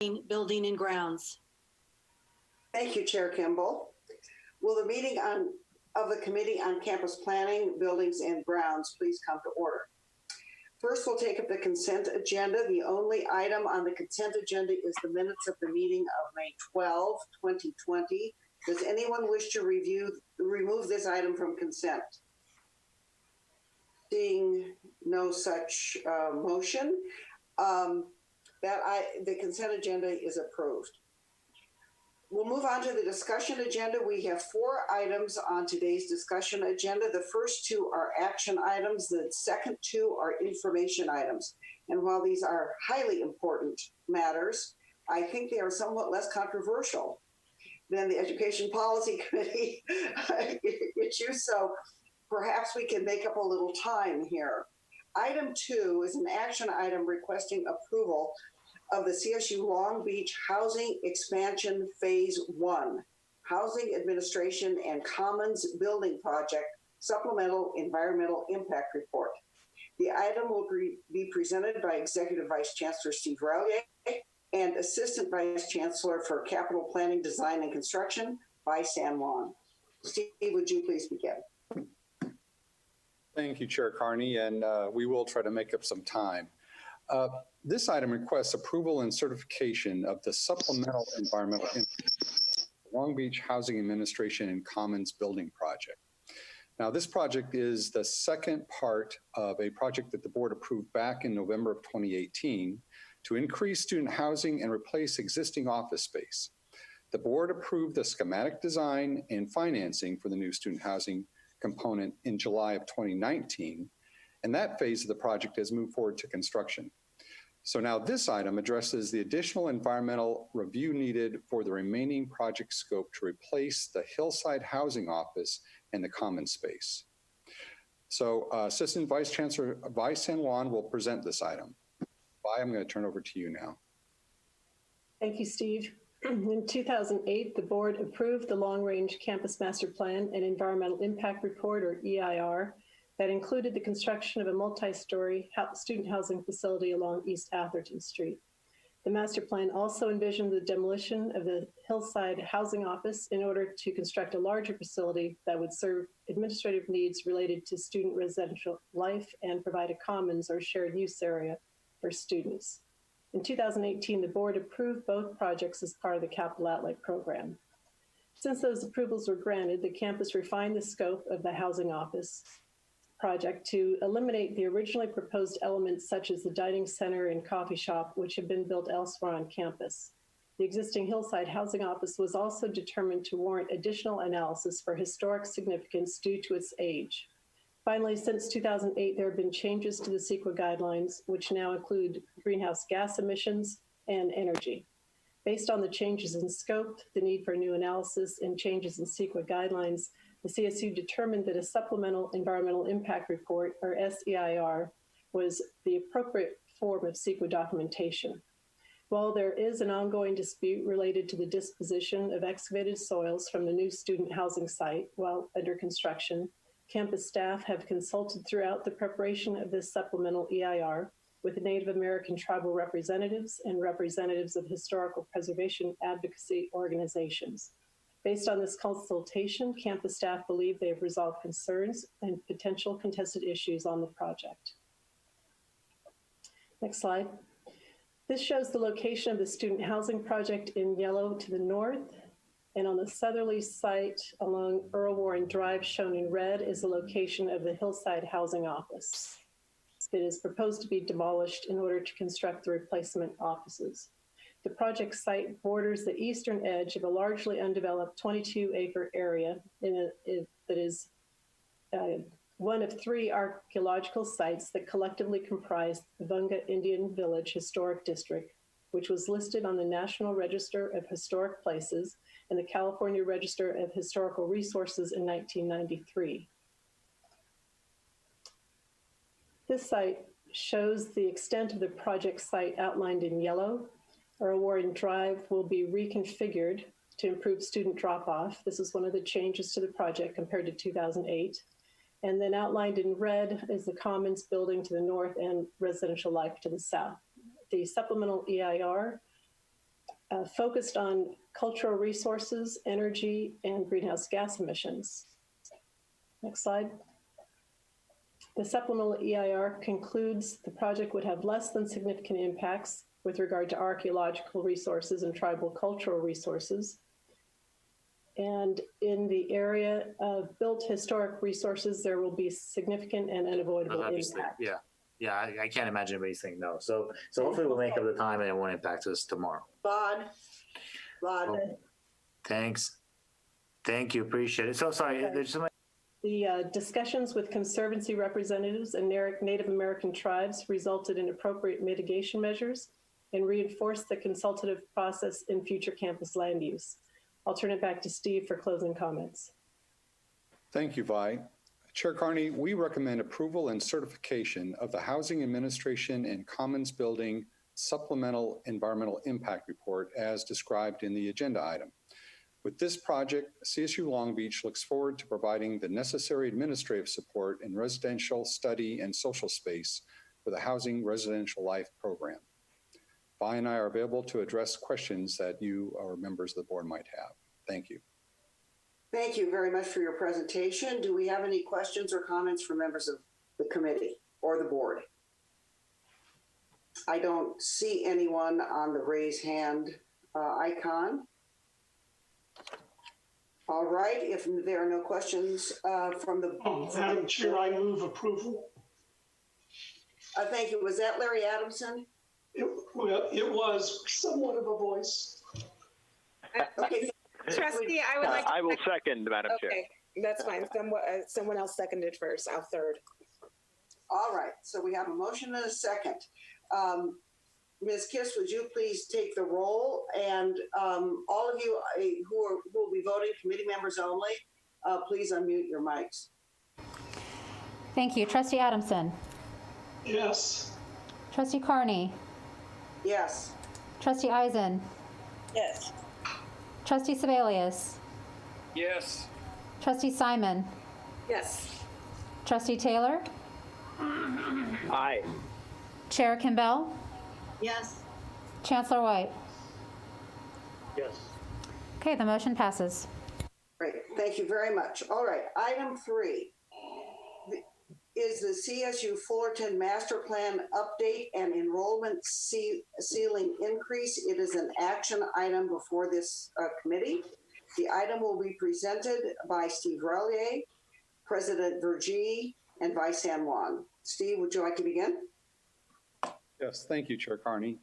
Building and Grounds. Thank you, Chair Kimball. Will the meeting of the Committee on Campus Planning, Buildings and Grounds please come to order? First, we'll take up the consent agenda. The only item on the consent agenda is the minutes of the meeting of May 12, 2020. Does anyone wish to remove this item from consent? Seeing no such motion, the consent agenda is approved. We'll move on to the discussion agenda. We have 4 items on today's discussion agenda. The first 2 are action items. The second 2 are information items. And while these are highly important matters, I think they are somewhat less controversial than the Education Policy Committee issue. So perhaps we can make up a little time here. Item 2 is an action item requesting approval of the CSU Long Beach Housing Expansion Phase 1, Housing Administration and Commons Building Project Supplemental Environmental Impact Report. The item will be presented by Executive Vice Chancellor Steve Rallier and Assistant Vice Chancellor for Capital Planning, Design, and Construction, Bai San Juan. Steve, would you please begin? Thank you, Chair Carney, and we will try to make up some time. This item requests approval and certification of the Supplemental Environmental Impact Long Beach Housing Administration and Commons Building Project. Now, this project is the second part of a project that the board approved back in November of 2018 to increase student housing and replace existing office space. The board approved the schematic design and financing for the new student housing component in July of 2019, and that phase of the project has moved forward to construction. So now this item addresses the additional environmental review needed for the remaining project scope to replace the Hillside Housing Office and the common space. So Assistant Vice Chancellor Bai San Juan will present this item. Bai, I'm going to turn over to you now. Thank you, Steve. In 2008, the board approved the Long Range Campus Master Plan and Environmental Impact Report, or EIR, that included the construction of a multi-story student housing facility along East Atherton Street. The master plan also envisioned the demolition of the Hillside Housing Office in order to construct a larger facility that would serve administrative needs related to student residential life and provide a commons or shared use area for students. In 2018, the board approved both projects as part of the Capital Outlay Program. Since those approvals were granted, the campus refined the scope of the housing office project to eliminate the originally proposed elements such as the dining center and coffee shop, which had been built elsewhere on campus. The existing Hillside Housing Office was also determined to warrant additional analysis for historic significance due to its age. Finally, since 2008, there have been changes to the CEQA guidelines, which now include greenhouse gas emissions and energy. Based on the changes in scope, the need for new analysis, and changes in CEQA guidelines, the CSU determined that a Supplemental Environmental Impact Report, or SEIR, was the appropriate form of CEQA documentation. While there is an ongoing dispute related to the disposition of excavated soils from the new student housing site while under construction, campus staff have consulted throughout the preparation of this supplemental EIR with Native American tribal representatives and representatives of historical preservation advocacy organizations. Based on this consultation, campus staff believe they have resolved concerns and potential contested issues on the project. Next slide. This shows the location of the student housing project in yellow to the north, and on the southerly site along Earl Warren Drive, shown in red, is the location of the Hillside Housing Office. It is proposed to be demolished in order to construct the replacement offices. The project site borders the eastern edge of a largely undeveloped 22-acre area that is one of 3 archaeological sites that collectively comprise the Vunga Indian Village Historic District, which was listed on the National Register of Historic Places and the California Register of Historical Resources in 1993. This site shows the extent of the project site outlined in yellow. Earl Warren Drive will be reconfigured to improve student drop-off. This is one of the changes to the project compared to 2008. And then outlined in red is the Commons building to the north and residential life to the south. The supplemental EIR focused on cultural resources, energy, and greenhouse gas emissions. Next slide. The supplemental EIR concludes the project would have less than significant impacts with regard to archaeological resources and tribal cultural resources. And in the area of built historic resources, there will be significant and unavoidable impact. Yeah, I can't imagine anybody saying no. So hopefully we'll make up the time and it won't impact us tomorrow. Bod. Thanks. Thank you. Appreciate it. So sorry, there's somebody. The discussions with Conservancy representatives and Native American tribes resulted in appropriate mitigation measures and reinforced the consultative process in future campus land use. I'll turn it back to Steve for closing comments. Thank you, Vi. Chair Carney, we recommend approval and certification of the Housing Administration and Commons Building Supplemental Environmental Impact Report as described in the agenda item. With this project, CSU Long Beach looks forward to providing the necessary administrative support in residential study and social space for the Housing Residential Life program. Vi and I are available to address questions that you or members of the board might have. Thank you. Thank you very much for your presentation. Do we have any questions or comments from members of the committee or the board? I don't see anyone on the raise hand icon. All right, if there are no questions from the board. Madam Chair, I move approval. Thank you. Was that Larry Adamson? It was somewhat of a voice. Okay. Trustee, I would like to. I will second, Madam Chair. Okay, that's fine. Someone else seconded first. I'll third. All right, so we have a motion and a second. Ms. Kiss, would you please take the roll? And all of you who will be voting, committee members only, please unmute your mics. Thank you. Trustee Adamson. Yes. Trustee Carney. Yes. Trustee Eisen. Yes. Trustee Sebelius. Yes. Trustee Simon. Yes. Trustee Taylor. Aye. Chair Kimbell. Yes. Chancellor White. Yes. Okay, the motion passes. Great, thank you very much. All right, item 3 is the CSU Fullerton Master Plan update and enrollment ceiling increase. It is an action item before this committee. The item will be presented by Steve Relier, President Vergee, and Vice San Juan. Steve, would you like to begin? Yes, thank you, Chair Carney.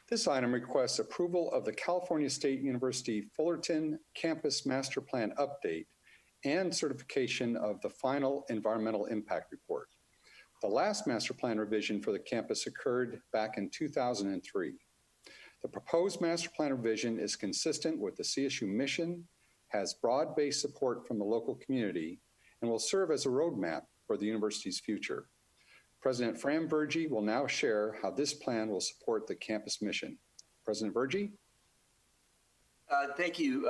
This item requests approval of the California State University Fullerton Campus Master Plan update and certification of the final environmental impact report. The last master plan revision for the campus occurred back in 2003. The proposed master plan revision is consistent with the CSU mission, has broad-based support from the local community, and will serve as a roadmap for the university's future. President Fran Vergee will now share how this plan will support the campus mission. President Vergee? Thank you,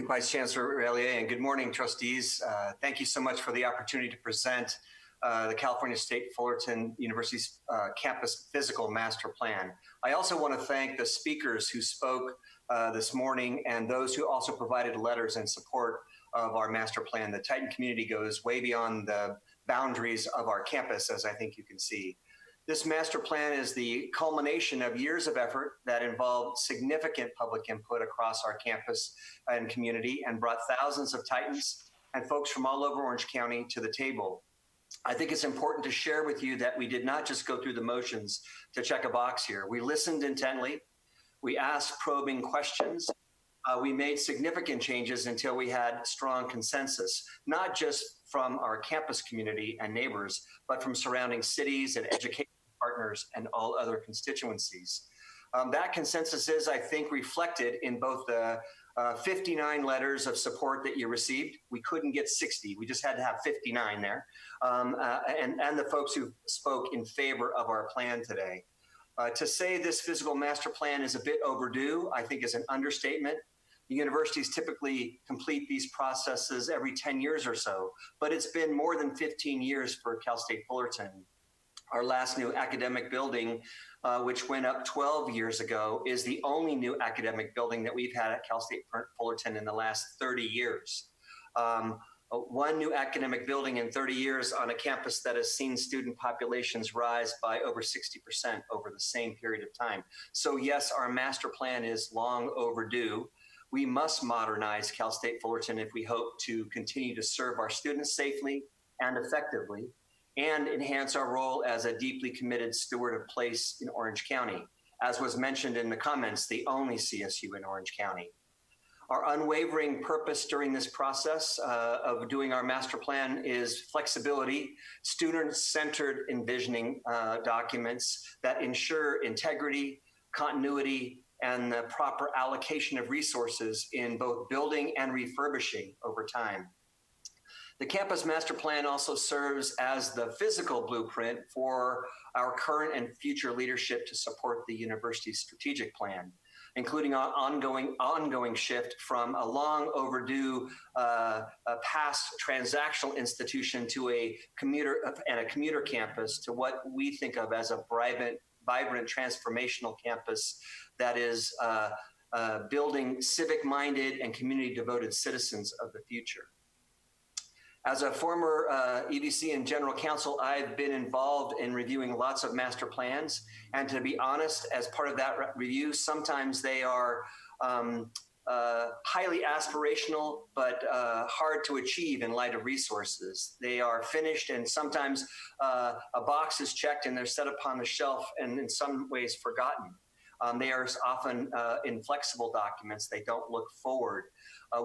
Vice Chancellor Relier, and good morning, trustees. Thank you so much for the opportunity to present the California State Fullerton University's campus physical master plan. I also want to thank the speakers who spoke this morning and those who also provided letters in support of our master plan. The Titan community goes way beyond the boundaries of our campus, as I think you can see. This master plan is the culmination of years of effort that involved significant public input across our campus and community and brought thousands of Titans and folks from all over Orange County to the table. I think it's important to share with you that we did not just go through the motions to check a box here. We listened intently. We asked probing questions. We made significant changes until we had strong consensus, not just from our campus community and neighbors, but from surrounding cities and education partners and all other constituencies. That consensus is, I think, reflected in both the 59 letters of support that you received. We couldn't get 60. We just had to have 59 there. And the folks who spoke in favor of our plan today. To say this physical master plan is a bit overdue, I think is an understatement. The universities typically complete these processes every 10 years or so, but it's been more than 15 years for Cal State Fullerton. Our last new academic building, which went up 12 years ago, is the only new academic building that we've had at Cal State Fullerton in the last 30 years. One new academic building in 30 years on a campus that has seen student populations rise by over 60% over the same period of time. So yes, our master plan is long overdue. We must modernize Cal State Fullerton if we hope to continue to serve our students safely and effectively, and enhance our role as a deeply committed steward of place in Orange County. As was mentioned in the comments, the only CSU in Orange County. Our unwavering purpose during this process of doing our master plan is flexibility, student-centered envisioning documents that ensure integrity, continuity, and the proper allocation of resources in both building and refurbishing over time. The campus master plan also serves as the physical blueprint for our current and future leadership to support the university's strategic plan, including an ongoing shift from a long overdue past transactional institution to a commuter campus to what we think of as a vibrant transformational campus that is building civic-minded and community-devoted citizens of the future. As a former EVC and general counsel, I've been involved in reviewing lots of master plans. And to be honest, as part of that review, sometimes they are highly aspirational, but hard to achieve in light of resources. They are finished and sometimes a box is checked and they're set upon the shelf and in some ways forgotten. They are often inflexible documents. They don't look forward.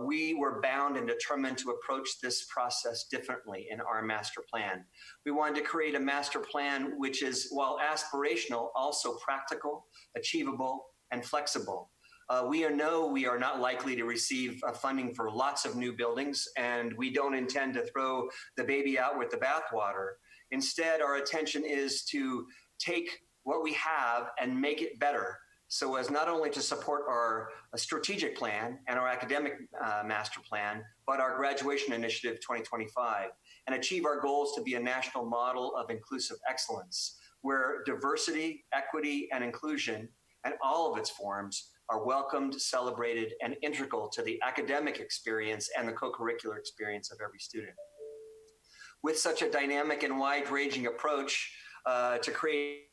We were bound and determined to approach this process differently in our master plan. We wanted to create a master plan which is, while aspirational, also practical, achievable, and flexible. We know we are not likely to receive funding for lots of new buildings, and we don't intend to throw the baby out with the bathwater. Instead, our attention is to take what we have and make it better, so as not only to support our strategic plan and our academic master plan, but our graduation initiative 2025, and achieve our goals to be a national model of inclusive excellence, where diversity, equity, and inclusion, and all of its forms, are welcomed, celebrated, and integral to the academic experience and the co-curricular experience of every student. With such a dynamic and wide-ranging approach to create,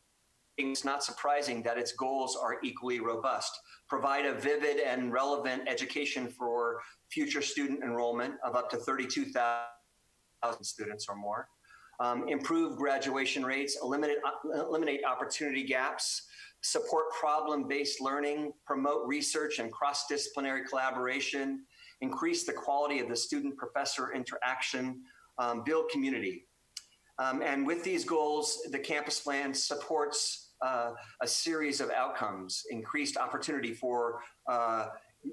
it's not surprising that its goals are equally robust. Provide a vivid and relevant education for future student enrollment of up to 32,000 students or more. Improve graduation rates, eliminate opportunity gaps, support problem-based learning, promote research and cross-disciplinary collaboration, increase the quality of the student-professor interaction, build community. And with these goals, the campus plan supports a series of outcomes, increased opportunity for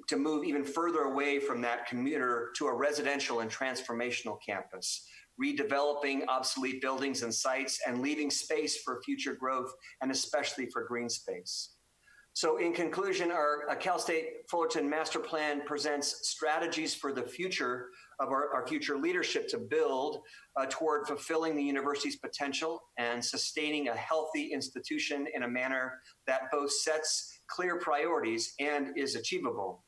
to move even further away from that commuter to a residential and transformational campus, redeveloping obsolete buildings and sites and leaving space for future growth and especially for green space. So in conclusion, our Cal State Fullerton Master Plan presents strategies for the future of our future leadership to build toward fulfilling the university's potential and sustaining a healthy institution in a manner that both sets clear priorities and is achievable.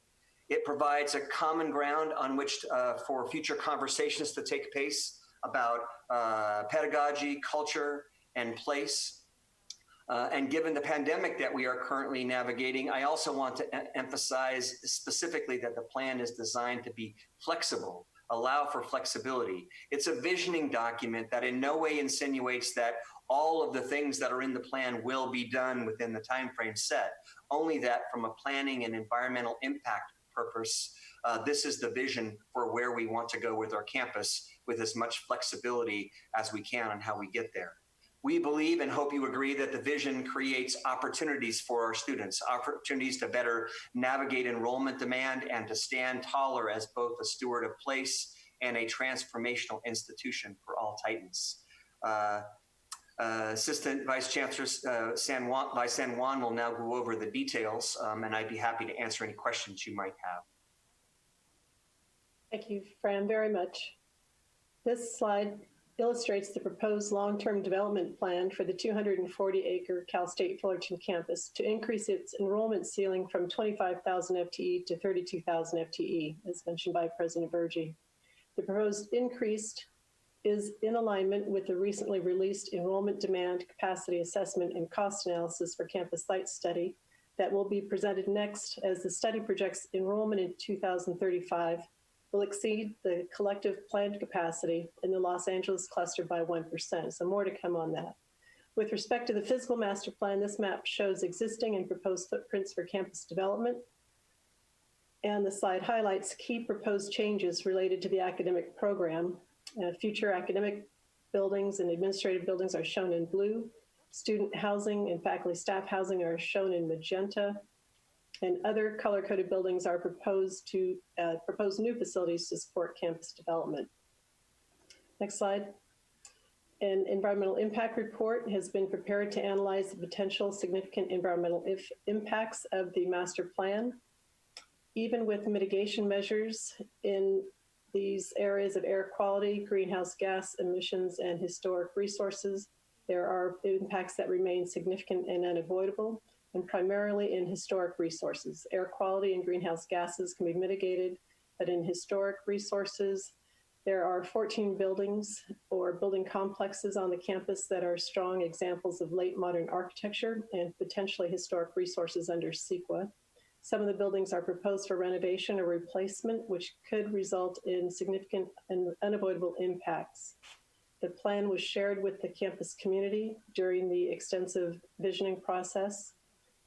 It provides a common ground on which for future conversations to take place about pedagogy, culture, and place. And given the pandemic that we are currently navigating, I also want to emphasize specifically that the plan is designed to be flexible, allow for flexibility. It's a visioning document that in no way insinuates that all of the things that are in the plan will be done within the timeframe set, only that from a planning and environmental impact purpose, this is the vision for where we want to go with our campus with as much flexibility as we can on how we get there. We believe and hope you agree that the vision creates opportunities for our students, opportunities to better navigate enrollment demand and to stand taller as both a steward of place and a transformational institution for all Titans. Assistant Vice Chancellor San Juan will now go over the details, and I'd be happy to answer any questions you might have. Thank you, Fran, very much. This slide illustrates the proposed long-term development plan for the 240-acre Cal State Fullerton campus to increase its enrollment ceiling from 25,000 FTE to 32,000 FTE, as mentioned by President Berge. The proposed increase is in alignment with the recently released enrollment demand, capacity assessment, and cost analysis for campus site study that will be presented next, as the study projects enrollment in 2035 will exceed the collective planned capacity in the Los Angeles cluster by 1%. So more to come on that. With respect to the physical master plan, this map shows existing and proposed footprints for campus development. And the slide highlights key proposed changes related to the academic program. Future academic buildings and administrative buildings are shown in blue. Student housing and faculty staff housing are shown in magenta. And other color-coded buildings are proposed new facilities to support campus development. Next slide. An environmental impact report has been prepared to analyze the potential significant environmental impacts of the master plan. Even with mitigation measures in these areas of air quality, greenhouse gas emissions, and historic resources, there are impacts that remain significant and unavoidable, and primarily in historic resources. Air quality and greenhouse gases can be mitigated, but in historic resources, there are 14 buildings or building complexes on the campus that are strong examples of late modern architecture and potentially historic resources under CEQA. Some of the buildings are proposed for renovation or replacement, which could result in significant and unavoidable impacts. The plan was shared with the campus community during the extensive visioning process,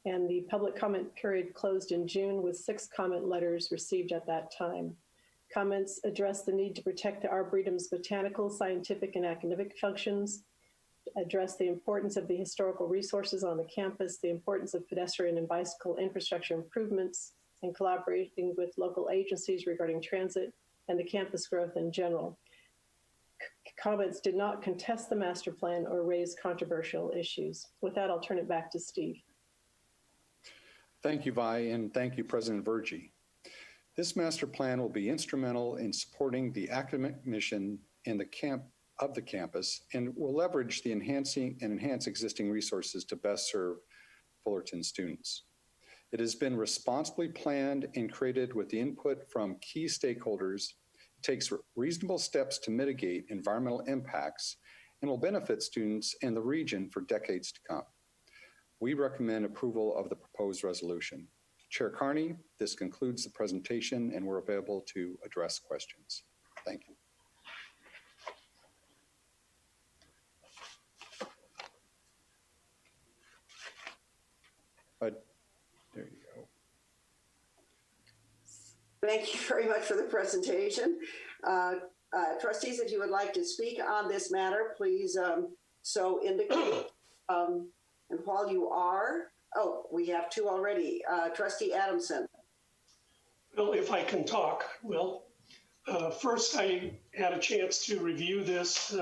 and the public comment period closed in June with 6 comment letters received at that time. Comments address the need to protect the Arboretum's botanical, scientific, and academic functions, address the importance of the historical resources on the campus, the importance of pedestrian and bicycle infrastructure improvements, and collaborating with local agencies regarding transit and the campus growth in general. Comments did not contest the master plan or raise controversial issues. With that, I'll turn it back to Steve. Thank you, Vi, and thank you, President Berge. This master plan will be instrumental in supporting the academic mission in the campus and will leverage the enhance existing resources to best serve Fullerton students. It has been responsibly planned and created with the input from key stakeholders. It takes reasonable steps to mitigate environmental impacts and will benefit students in the region for decades to come. We recommend approval of the proposed resolution. Chair Carney, this concludes the presentation and we're available to address questions. Thank you. There you go. Thank you very much for the presentation. Trustees, if you would like to speak on this matter, please so indicate. And while you are, we have 2 already. Trustee Adamson. Well, if I can talk, well, first I had a chance to review this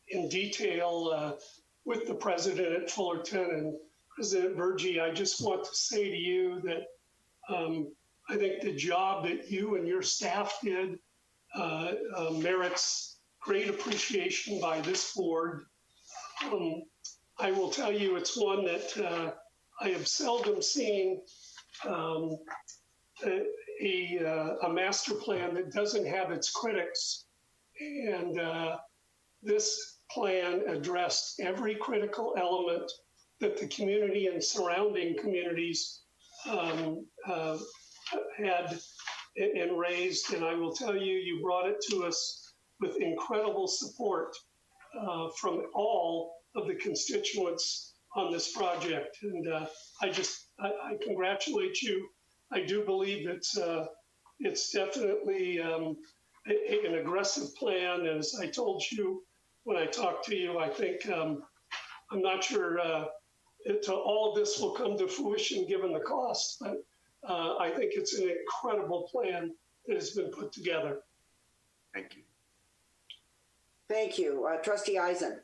in detail with the president at Fullerton and President Berge. I just want to say to you that I think the job that you and your staff did merits great appreciation by this board. I will tell you it's one that I have seldom seen a master plan that doesn't have its critics. And this plan addressed every critical element that the community and surrounding communities had and raised. And I will tell you, you brought it to us with incredible support from all of the constituents on this project. And I congratulate you. I do believe it's definitely an aggressive plan. As I told you when I talked to you, I think, I'm not sure all of this will come to fruition given the cost, but I think it's an incredible plan that has been put together. Thank you. Thank you. Trustee Eisen.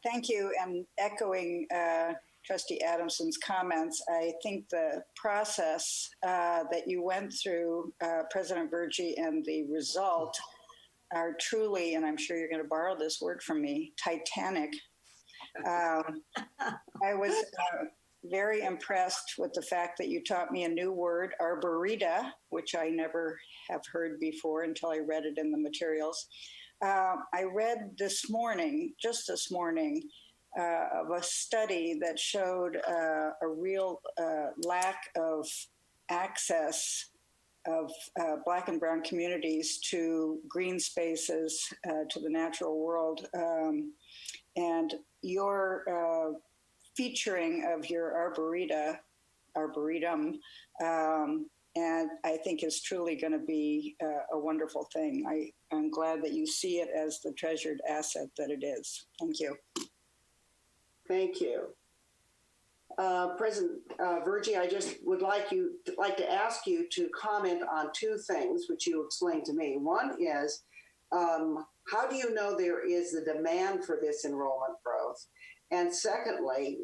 Thank you. And echoing Trustee Adamson's comments, I think the process that you went through, President Berge, and the result are truly, and I'm sure you're going to borrow this word from me, titanic. I was very impressed with the fact that you taught me a new word, arboreta, which I never have heard before until I read it in the materials. I read this morning, just this morning, of a study that showed a real lack of access of Black and Brown communities to green spaces, to the natural world. And your featuring of your arboretum, and I think is truly going to be a wonderful thing. I'm glad that you see it as the treasured asset that it is. Thank you. Thank you. President Virgie, I just would like to ask you to comment on two things, which you explained to me. One is, how do you know there is the demand for this enrollment growth? And secondly,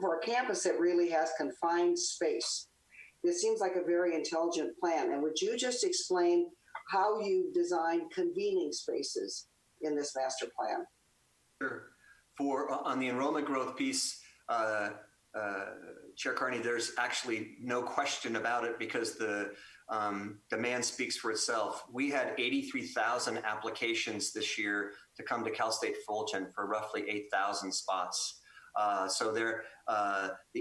for a campus that really has confined space, this seems like a very intelligent plan. And would you just explain how you design convening spaces in this master plan? Sure. On the enrollment growth piece, Chair Carney, there's actually no question about it because the demand speaks for itself. We had 83,000 applications this year to come to Cal State Fullerton for roughly 8,000 spots. So the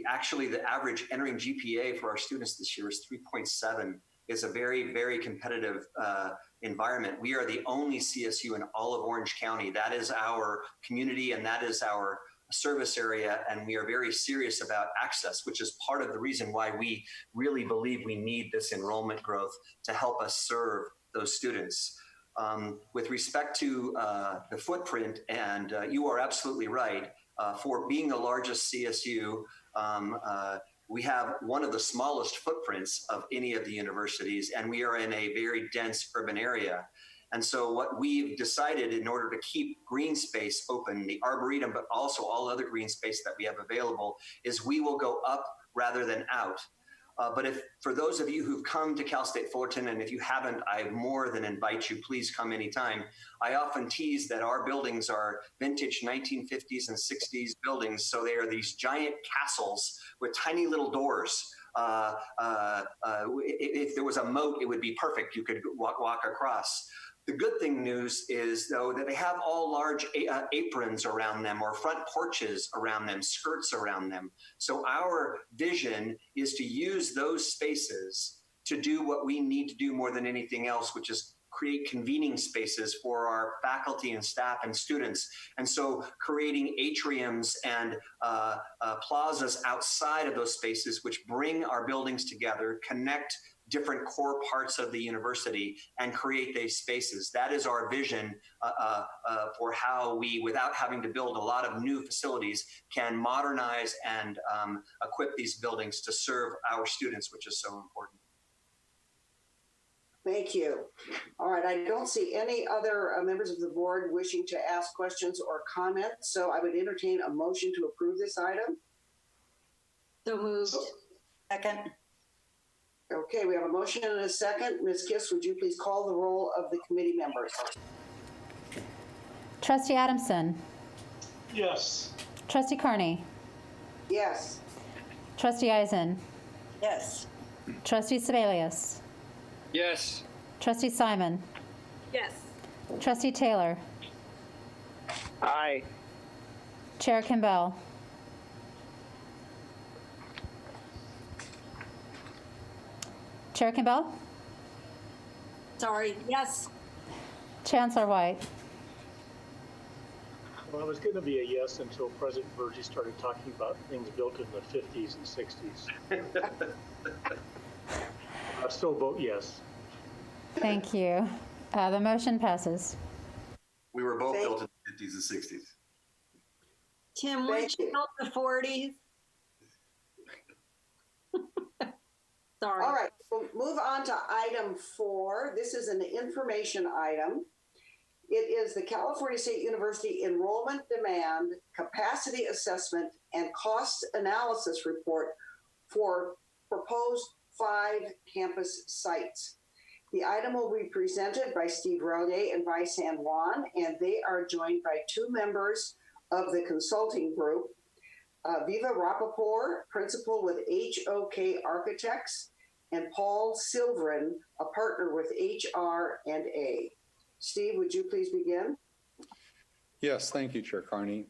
average entering GPA for our students this year is 3.7. It's a very, very competitive environment. We are the only CSU in all of Orange County. That is our community and that is our service area, and we are very serious about access, which is part of the reason why we really believe we need this enrollment growth to help us serve those students. With respect to the footprint, and you are absolutely right, for being the largest CSU, we have one of the smallest footprints of any of the universities, and we are in a very dense urban area. And so what we've decided in order to keep green space open, the Arboretum, but also all other green space that we have available, is we will go up rather than out. But if for those of you who've come to Cal State Fullerton, and if you haven't, I more than invite you, please come anytime. I often tease that our buildings are vintage 1950s and 60s buildings. So they are these giant castles with tiny little doors. If there was a moat, it would be perfect. You could walk across. The good news is, though, that they have all large aprons around them or front porches around them, skirts around them. So our vision is to use those spaces to do what we need to do more than anything else, which is create convening spaces for our faculty and staff and students. And so creating atriums and plazas outside of those spaces, which bring our buildings together, connect different core parts of the university and create these spaces. That is our vision for how we, without having to build a lot of new facilities, can modernize and equip these buildings to serve our students, which is so important. Thank you. All right, I don't see any other members of the board wishing to ask questions or comment, so I would entertain a motion to approve this item. So moved. Second. Okay, we have a motion and a second. Ms. Kiss, would you please call the roll of the committee members? Trustee Adamson. Yes. Trustee Carney. Yes. Trustee Eisen. Yes. Trustee Sebelius. Yes. Trustee Simon. Yes. Trustee Taylor. Aye. Chair Kimbell. Chair Kimbell. Sorry. Yes. Chancellor White. Well, it was going to be a yes until President Virgie started talking about things built in the 50s and 60s. I still vote yes. Thank you. The motion passes. We were both built in the 50s and 60s. Tim, weren't you built in the 40s? Sorry. All right, we'll move on to item 4. This is an information item. It is the California State University Enrollment Demand, Capacity Assessment, and Cost Analysis Report for proposed 5 campus sites. The item will be presented by Steve Relier and Vi San Juan, and they are joined by two members of the consulting group, Viva Rappaport, principal with HOK Architects, and Paul Silverin, a partner with HR&A. Steve, would you please begin? Yes, thank you, Chair Carney.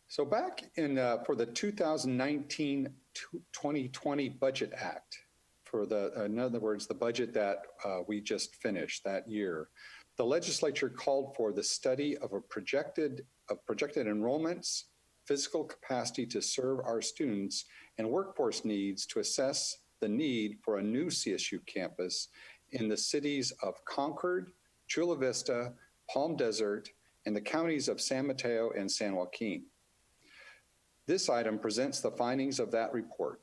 So back in for the 2019-2020 Budget Act, for in other words, the budget that we just finished that year, the legislature called for the study of projected enrollments, physical capacity to serve our students, and workforce needs to assess the need for a new CSU campus in the cities of Concord, Chula Vista, Palm Desert, and the counties of San Mateo and San Joaquin. This item presents the findings of that report,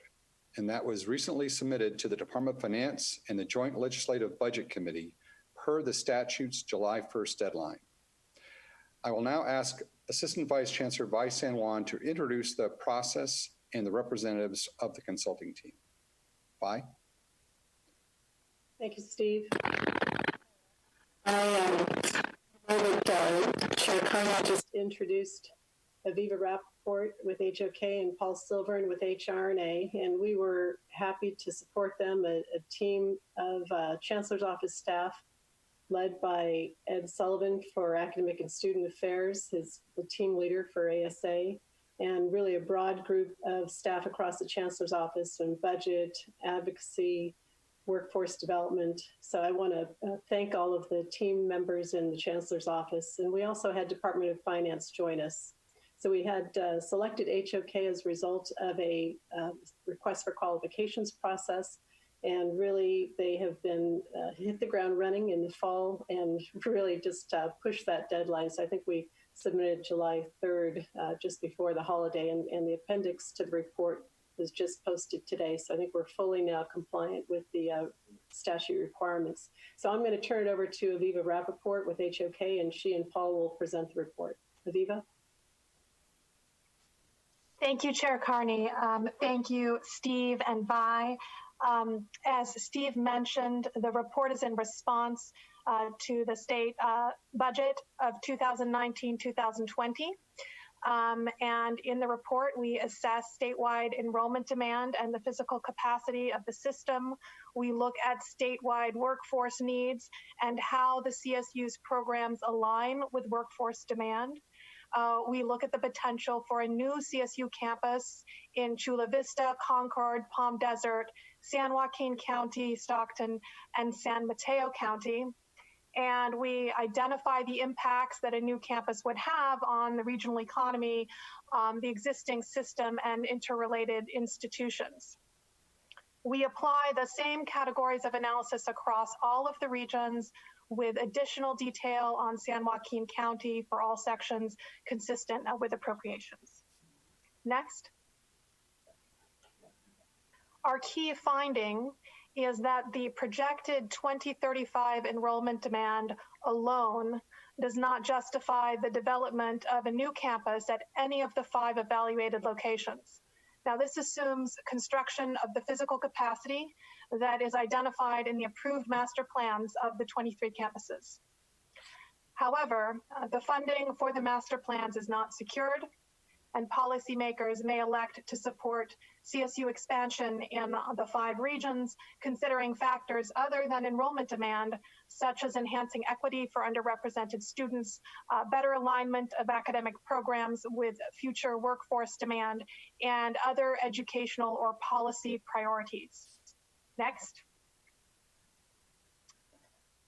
and that was recently submitted to the Department of Finance and the Joint Legislative Budget Committee per the statute's July 1st deadline. I will now ask Assistant Vice Chancellor Vi San Juan to introduce the process and the representatives of the consulting team. Vi? Thank you, Steve. I know that Chair Carney just introduced Aviva Rappaport with HOK and Paul Silverin with HR&A, and we were happy to support them, a team of Chancellor's Office staff led by Ed Sullivan for Academic and Student Affairs, the team leader for ASA, and really a broad group of staff across the Chancellor's Office in budget, advocacy, workforce development. So I want to thank all of the team members in the Chancellor's Office. And we also had Department of Finance join us. So we had selected HOK as a result of a request for qualifications process. And really, they have been hit the ground running in the fall and really just pushed that deadline. So I think we submitted July 3rd, just before the holiday, and the appendix to the report was just posted today. So I think we're fully now compliant with the statute requirements. So I'm going to turn it over to Aviva Rappaport with HOK, and she and Paul will present the report. Aviva? Thank you, Chair Carney. Thank you, Steve and Vi. As Steve mentioned, the report is in response to the state budget of 2019-2020. And in the report, we assess statewide enrollment demand and the physical capacity of the system. We look at statewide workforce needs and how the CSU's programs align with workforce demand. We look at the potential for a new CSU campus in Chula Vista, Concord, Palm Desert, San Joaquin County, Stockton, and San Mateo County. And we identify the impacts that a new campus would have on the regional economy, the existing system, and interrelated institutions. We apply the same categories of analysis across all of the regions with additional detail on San Joaquin County for all sections consistent with appropriations. Next. Our key finding is that the projected 2035 enrollment demand alone does not justify the development of a new campus at any of the 5 evaluated locations. Now, this assumes construction of the physical capacity that is identified in the approved master plans of the 23 campuses. However, the funding for the master plans is not secured, and policymakers may elect to support CSU expansion in the 5 regions, considering factors other than enrollment demand, such as enhancing equity for underrepresented students, better alignment of academic programs with future workforce demand, and other educational or policy priorities. Next.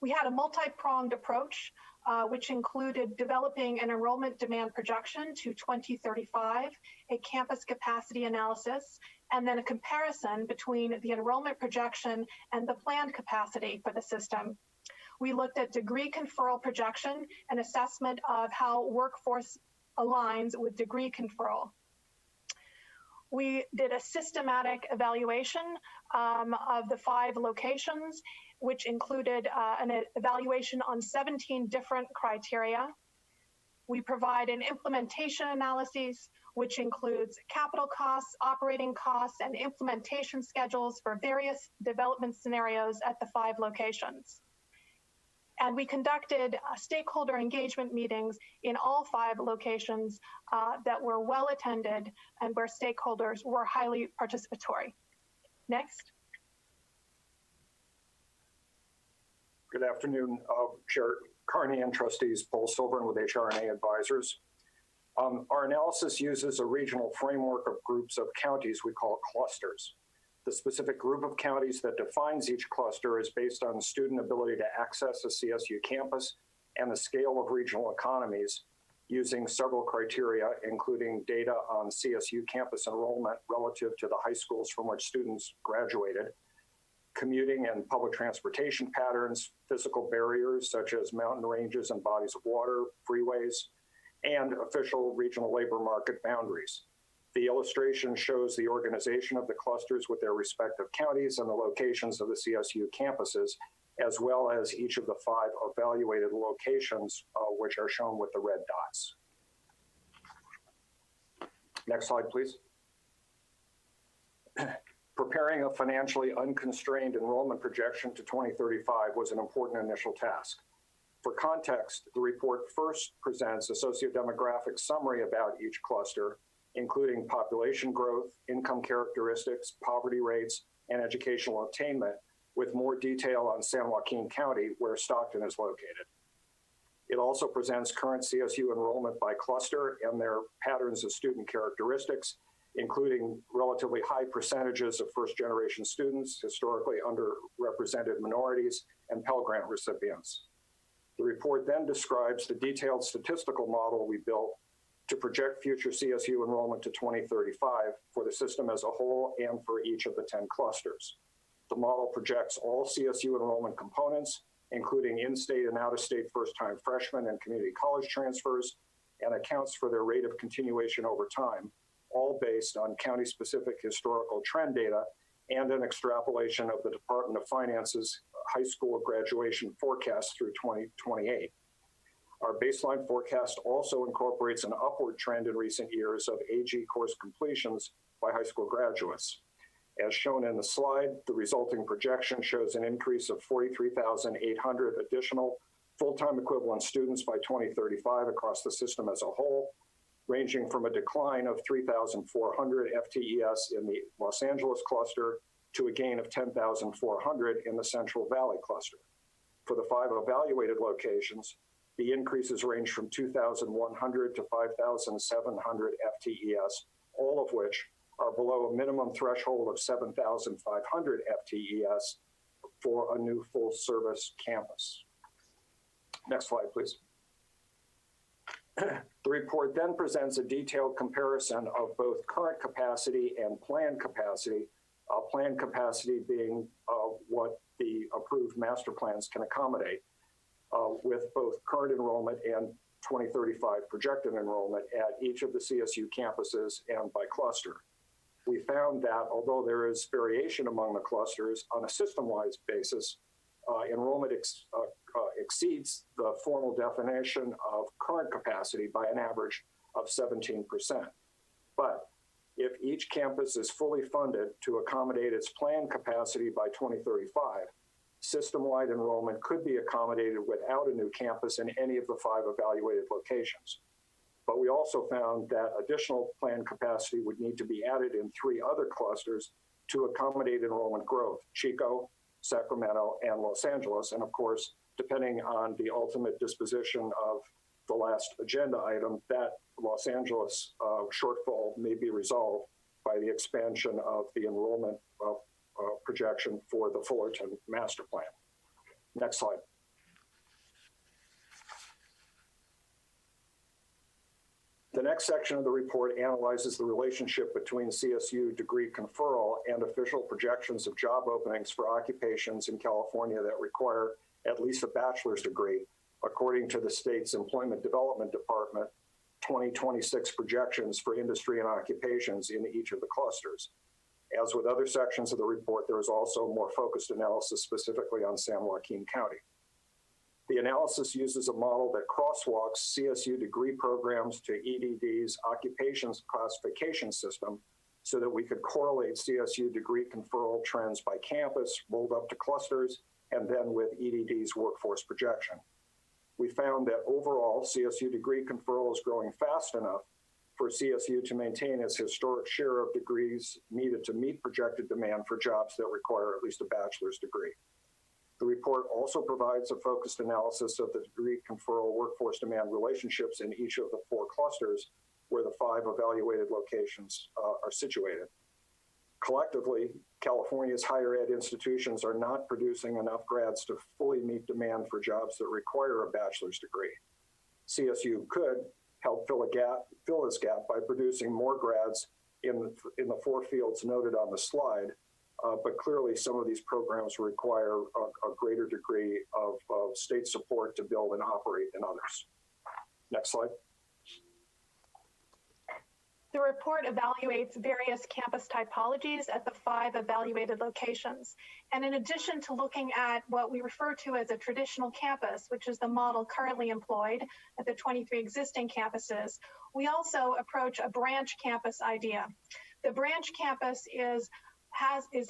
We had a multi-pronged approach, which included developing an enrollment demand projection to 2035, a campus capacity analysis, and then a comparison between the enrollment projection and the planned capacity for the system. We looked at degree conferral projection and assessment of how workforce aligns with degree conferral. We did a systematic evaluation of the 5 locations, which included an evaluation on 17 different criteria. We provide an implementation analysis, which includes capital costs, operating costs, and implementation schedules for various development scenarios at the 5 locations. And we conducted stakeholder engagement meetings in all 5 locations that were well attended and where stakeholders were highly participatory. Next. Good afternoon, Chair Carney and trustees Paul Silverman with HRNA Advisors. Our analysis uses a regional framework of groups of counties we call clusters. The specific group of counties that defines each cluster is based on student ability to access a CSU campus and the scale of regional economies using several criteria, including data on CSU campus enrollment relative to the high schools from which students graduated, commuting and public transportation patterns, physical barriers such as mountain ranges and bodies of water, freeways, and official regional labor market boundaries. The illustration shows the organization of the clusters with their respective counties and the locations of the CSU campuses, as well as each of the 5 evaluated locations, which are shown with the red dots. Next slide, please. Preparing a financially unconstrained enrollment projection to 2035 was an important initial task. For context, the report first presents a sociodemographic summary about each cluster, including population growth, income characteristics, poverty rates, and educational attainment, with more detail on San Joaquin County, where Stockton is located. It also presents current CSU enrollment by cluster and their patterns of student characteristics, including relatively high percentages of first-generation students, historically underrepresented minorities, and Pell Grant recipients. The report then describes the detailed statistical model we built to project future CSU enrollment to 2035 for the system as a whole and for each of the 10 clusters. The model projects all CSU enrollment components, including in-state and out-of-state first-time freshmen and community college transfers, and accounts for their rate of continuation over time, all based on county-specific historical trend data and an extrapolation of the Department of Finance's high school graduation forecast through 2028. Our baseline forecast also incorporates an upward trend in recent years of AG course completions by high school graduates. As shown in the slide, the resulting projection shows an increase of 43,800 additional full-time equivalent students by 2035 across the system as a whole, ranging from a decline of 3,400 FTES in the Los Angeles cluster to a gain of 10,400 in the Central Valley cluster. For the 5 evaluated locations, the increases range from 2,100 to 5,700 FTES, all of which are below a minimum threshold of 7,500 FTES for a new full-service campus. Next slide, please. The report then presents a detailed comparison of both current capacity and planned capacity being what the approved master plans can accommodate, with both current enrollment and 2035 projected enrollment at each of the CSU campuses and by cluster. We found that although there is variation among the clusters on a system-wide basis, enrollment exceeds the formal definition of current capacity by an average of 17%. But if each campus is fully funded to accommodate its planned capacity by 2035, system-wide enrollment could be accommodated without a new campus in any of the 5 evaluated locations. But we also found that additional planned capacity would need to be added in 3 other clusters to accommodate enrollment growth: Chico, Sacramento, and Los Angeles. And of course, depending on the ultimate disposition of the last agenda item, that Los Angeles shortfall may be resolved by the expansion of the enrollment projection for the Fullerton master plan. Next slide. The next section of the report analyzes the relationship between CSU degree conferral and official projections of job openings for occupations in California that require at least a bachelor's degree, according to the state's Employment Development Department 2026 projections for industry and occupations in each of the clusters. As with other sections of the report, there is also more focused analysis specifically on San Joaquin County. The analysis uses a model that crosswalks CSU degree programs to EDD's occupations classification system so that we could correlate CSU degree conferral trends by campus rolled up to clusters and then with EDD's workforce projection. We found that overall CSU degree conferral is growing fast enough for CSU to maintain its historic share of degrees needed to meet projected demand for jobs that require at least a bachelor's degree. The report also provides a focused analysis of the degree conferral workforce demand relationships in each of the 4 clusters where the 5 evaluated locations are situated. Collectively, California's higher ed institutions are not producing enough grads to fully meet demand for jobs that require a bachelor's degree. CSU could help fill this gap by producing more grads in the 4 fields noted on the slide, but clearly some of these programs require a greater degree of state support to build and operate than others. Next slide. The report evaluates various campus typologies at the 5 evaluated locations. And in addition to looking at what we refer to as a traditional campus, which is the model currently employed at the 23 existing campuses, we also approach a branch campus idea. The branch campus is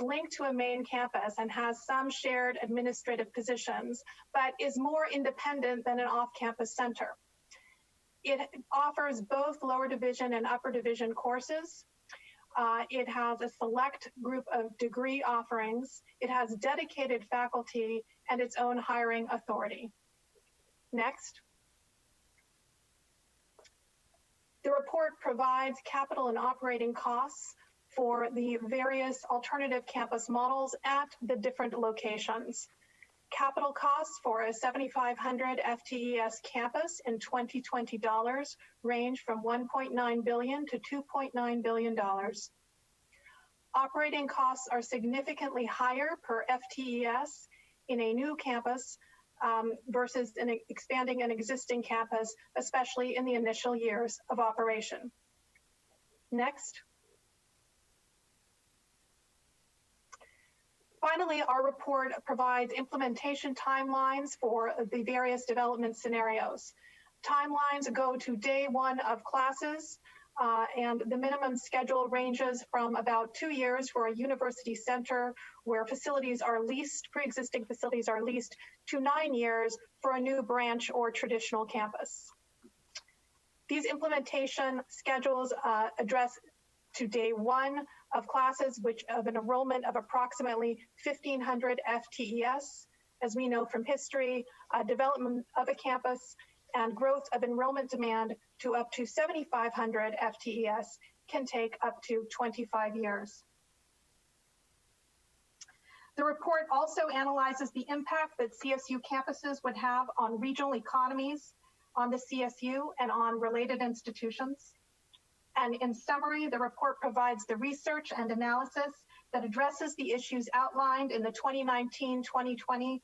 linked to a main campus and has some shared administrative positions, but is more independent than an off-campus center. It offers both lower division and upper division courses. It has a select group of degree offerings. It has dedicated faculty and its own hiring authority. Next. The report provides capital and operating costs for the various alternative campus models at the different locations. Capital costs for a 7,500 FTES campus in 2020 dollars range from $1.9 billion to $2.9 billion. Operating costs are significantly higher per FTES in a new campus versus expanding an existing campus, especially in the initial years of operation. Next. Finally, our report provides implementation timelines for the various development scenarios. Timelines go to day 1 of classes, and the minimum schedule ranges from about 2 years for a university center where facilities are leased, pre-existing facilities are leased, to 9 years for a new branch or traditional campus. These implementation schedules address to day 1 of classes, which of an enrollment of approximately 1,500 FTES. As we know from history, development of a campus and growth of enrollment demand to up to 7,500 FTES can take up to 25 years. The report also analyzes the impact that CSU campuses would have on regional economies, on the CSU, and on related institutions. And in summary, the report provides the research and analysis that addresses the issues outlined in the 2019-2020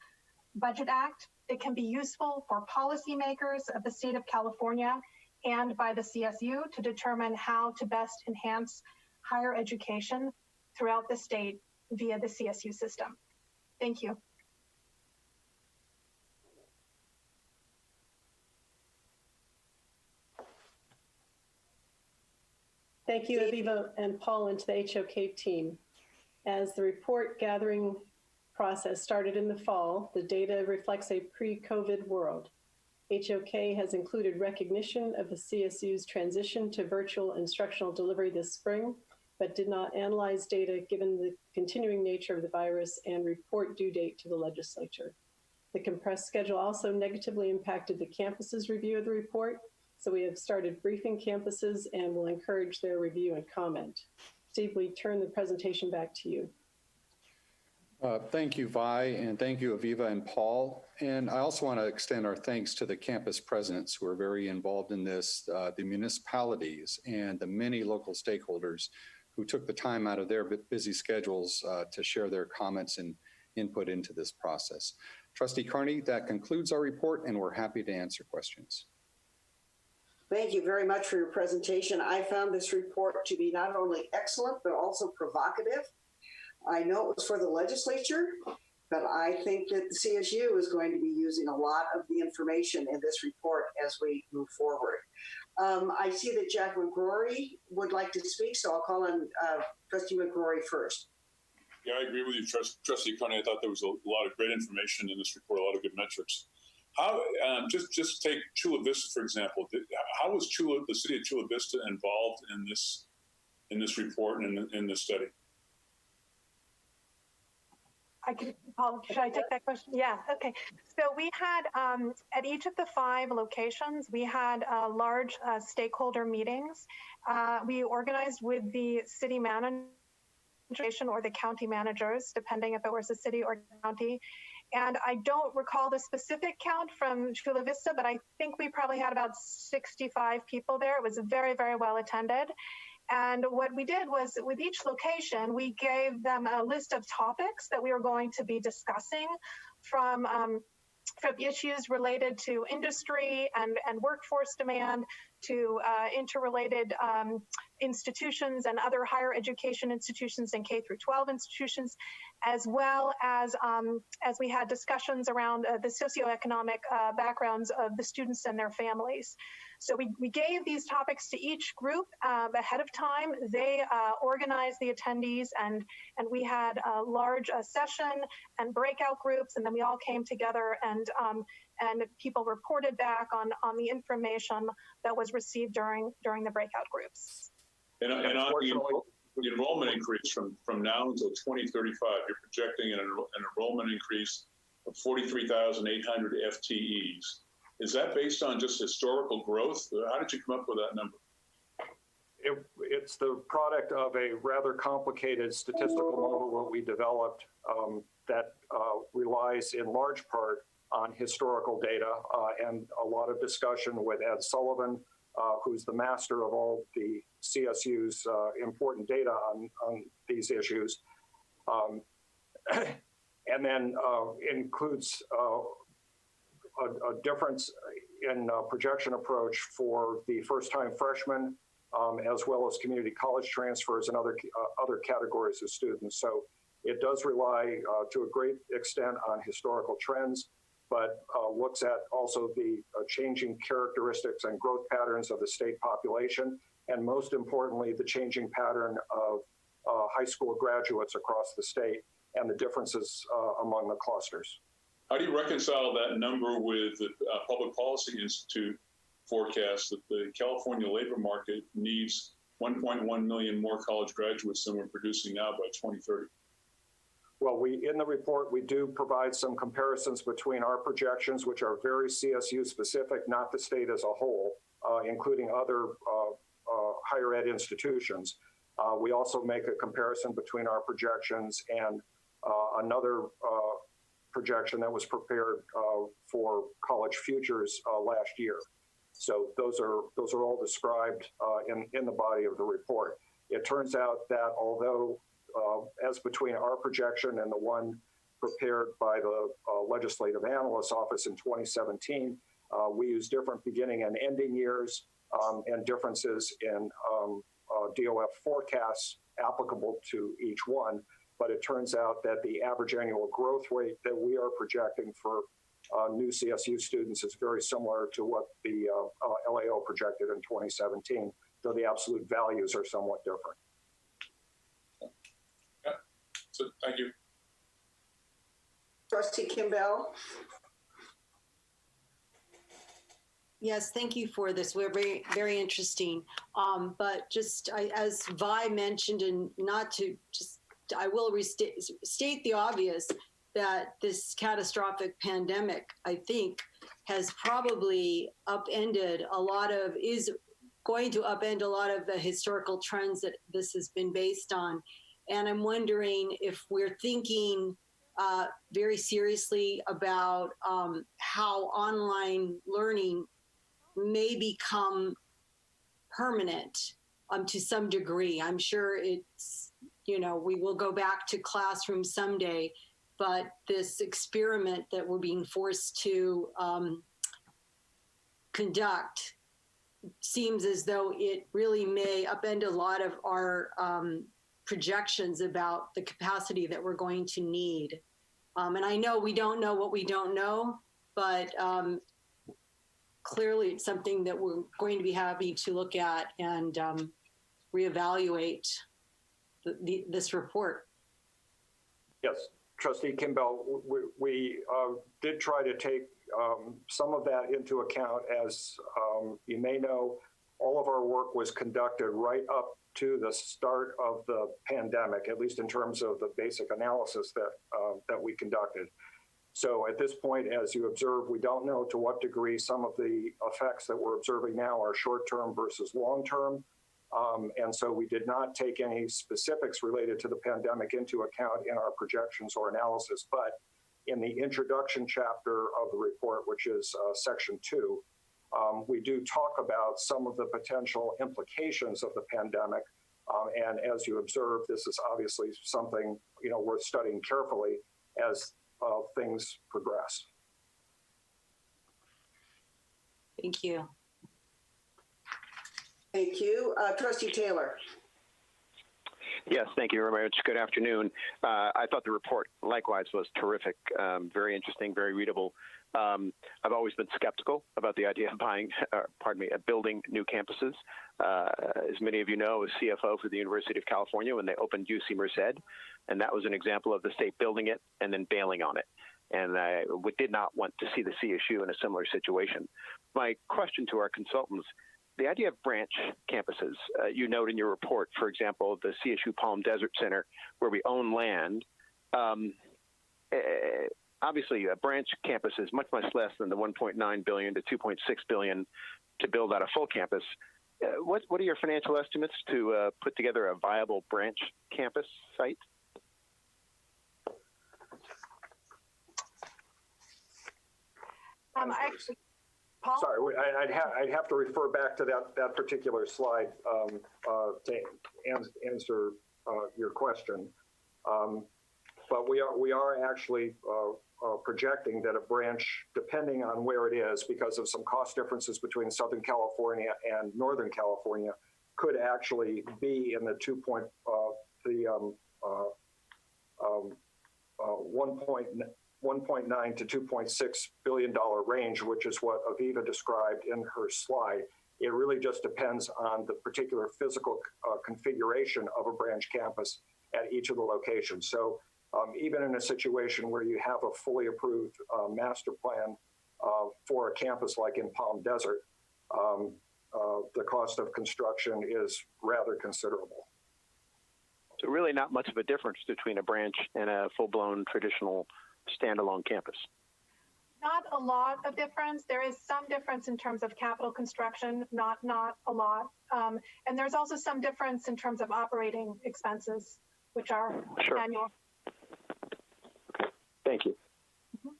Budget Act that can be useful for policymakers of the state of California and by the CSU to determine how to best enhance higher education throughout the state via the CSU system. Thank you. Thank you, Aviva and Paul, and to the HOK team. As the report gathering process started in the fall, the data reflects a pre-COVID world. HOK has included recognition of the CSU's transition to virtual instructional delivery this spring, but did not analyze data given the continuing nature of the virus and report due date to the legislature. The compressed schedule also negatively impacted the campus's review of the report, so we have started briefing campuses and will encourage their review and comment. Steve, we turn the presentation back to you. Thank you, Vi, and thank you, Aviva and Paul. And I also want to extend our thanks to the campus presidents who are very involved in this, the municipalities, and the many local stakeholders who took the time out of their busy schedules to share their comments and input into this process. Trustee Carney, that concludes our report, and we're happy to answer questions. Thank you very much for your presentation. I found this report to be not only excellent, but also provocative. I know it was for the legislature, but I think that the CSU is going to be using a lot of the information in this report as we move forward. I see that Jack McGrory would like to speak, so I'll call on Trustee McGrory first. Yeah, I agree with you, Trustee Carney. I thought there was a lot of great information in this report, a lot of good metrics. How, just take Chula Vista, for example. How was the city of Chula Vista involved in this report and in this study? Paul, should I take that question? Yeah, okay. So we had, at each of the 5 locations, we had large stakeholder meetings. We organized with the city manager or the county managers, depending if it was a city or county. And I don't recall the specific count from Chula Vista, but I think we probably had about 65 people there. It was very, very well attended. And what we did was, with each location, we gave them a list of topics that we were going to be discussing, from issues related to industry and workforce demand to interrelated institutions and other higher education institutions and K through 12 institutions, as well as we had discussions around the socioeconomic backgrounds of the students and their families. So we gave these topics to each group ahead of time. They organized the attendees, and we had a large session and breakout groups, and then we all came together, and people reported back on the information that was received during the breakout groups. And on the enrollment increase from now until 2035, you're projecting an enrollment increase of 43,800 FTEs. Is that based on just historical growth? How did you come up with that number? It's the product of a rather complicated statistical model that we developed that relies in large part on historical data and a lot of discussion with Ed Sullivan, who's the master of all the CSU's important data on these issues. And then includes a difference in projection approach for the first-time freshmen, as well as community college transfers and other categories of students. So it does rely to a great extent on historical trends, but looks at also the changing characteristics and growth patterns of the state population, and most importantly, the changing pattern of high school graduates across the state and the differences among the clusters. How do you reconcile that number with the Public Policy Institute forecast that the California labor market needs 1.1 million more college graduates than we're producing now by 2030? Well, in the report, we do provide some comparisons between our projections, which are very CSU specific, not the state as a whole, including other higher ed institutions. We also make a comparison between our projections and another projection that was prepared for College Futures last year. So those are all described in the body of the report. It turns out that although as between our projection and the one prepared by the Legislative Analyst's Office in 2017, we use different beginning and ending years and differences in DOF forecasts applicable to each one. But it turns out that the average annual growth rate that we are projecting for new CSU students is very similar to what the LAO projected in 2017, though the absolute values are somewhat different. Yeah. So, thank you. Trustee Kimball. Yes, thank you for this. We're very, very interesting. But just as Vi mentioned, and not to just, I will state the obvious, that this catastrophic pandemic, I think, has probably is going to upend a lot of the historical trends that this has been based on. And I'm wondering if we're thinking very seriously about how online learning may become permanent to some degree. I'm sure it's, we will go back to classrooms someday, but this experiment that we're being forced to conduct seems as though it really may upend a lot of our projections about the capacity that we're going to need. And I know we don't know what we don't know, but clearly it's something that we're going to be having to look at and reevaluate this report. Yes, Trustee Kimbell, we did try to take some of that into account. As you may know, all of our work was conducted right up to the start of the pandemic, at least in terms of the basic analysis that we conducted. So at this point, as you observe, we don't know to what degree some of the effects that we're observing now are short-term versus long-term. And so we did not take any specifics related to the pandemic into account in our projections or analysis. But in the introduction chapter of the report, which is section 2, we do talk about some of the potential implications of the pandemic. And as you observe, this is obviously something worth studying carefully as things progress. Thank you. Thank you. Trustee Taylor. Yes, thank you very much. Good afternoon. I thought the report likewise was terrific, very interesting, very readable. I've always been skeptical about the idea of building new campuses. As many of you know, I was CFO for the University of California when they opened UC Merced, and that was an example of the state building it and then bailing on it. And I did not want to see the CSU in a similar situation. My question to our consultants, the idea of branch campuses, you note in your report, for example, the CSU Palm Desert Center, where we own land. Obviously, a branch campus is much, much less than the $1.9 billion to $2.6 billion to build out a full campus. What are your financial estimates to put together a viable branch campus site? Actually, Paul? Sorry, I'd have to refer back to that particular slide to answer your question. But we are actually projecting that a branch, depending on where it is, because of some cost differences between Southern California and Northern California, could actually be in the 1.9 to $2.6 billion range, which is what Aviva described in her slide. It really just depends on the particular physical configuration of a branch campus at each of the locations. So even in a situation where you have a fully approved master plan for a campus like in Palm Desert, the cost of construction is rather considerable. So really not much of a difference between a branch and a full-blown traditional standalone campus. Not a lot of difference. There is some difference in terms of capital construction, not a lot. And there's also some difference in terms of operating expenses, which are annual. Thank you. Mm-hmm.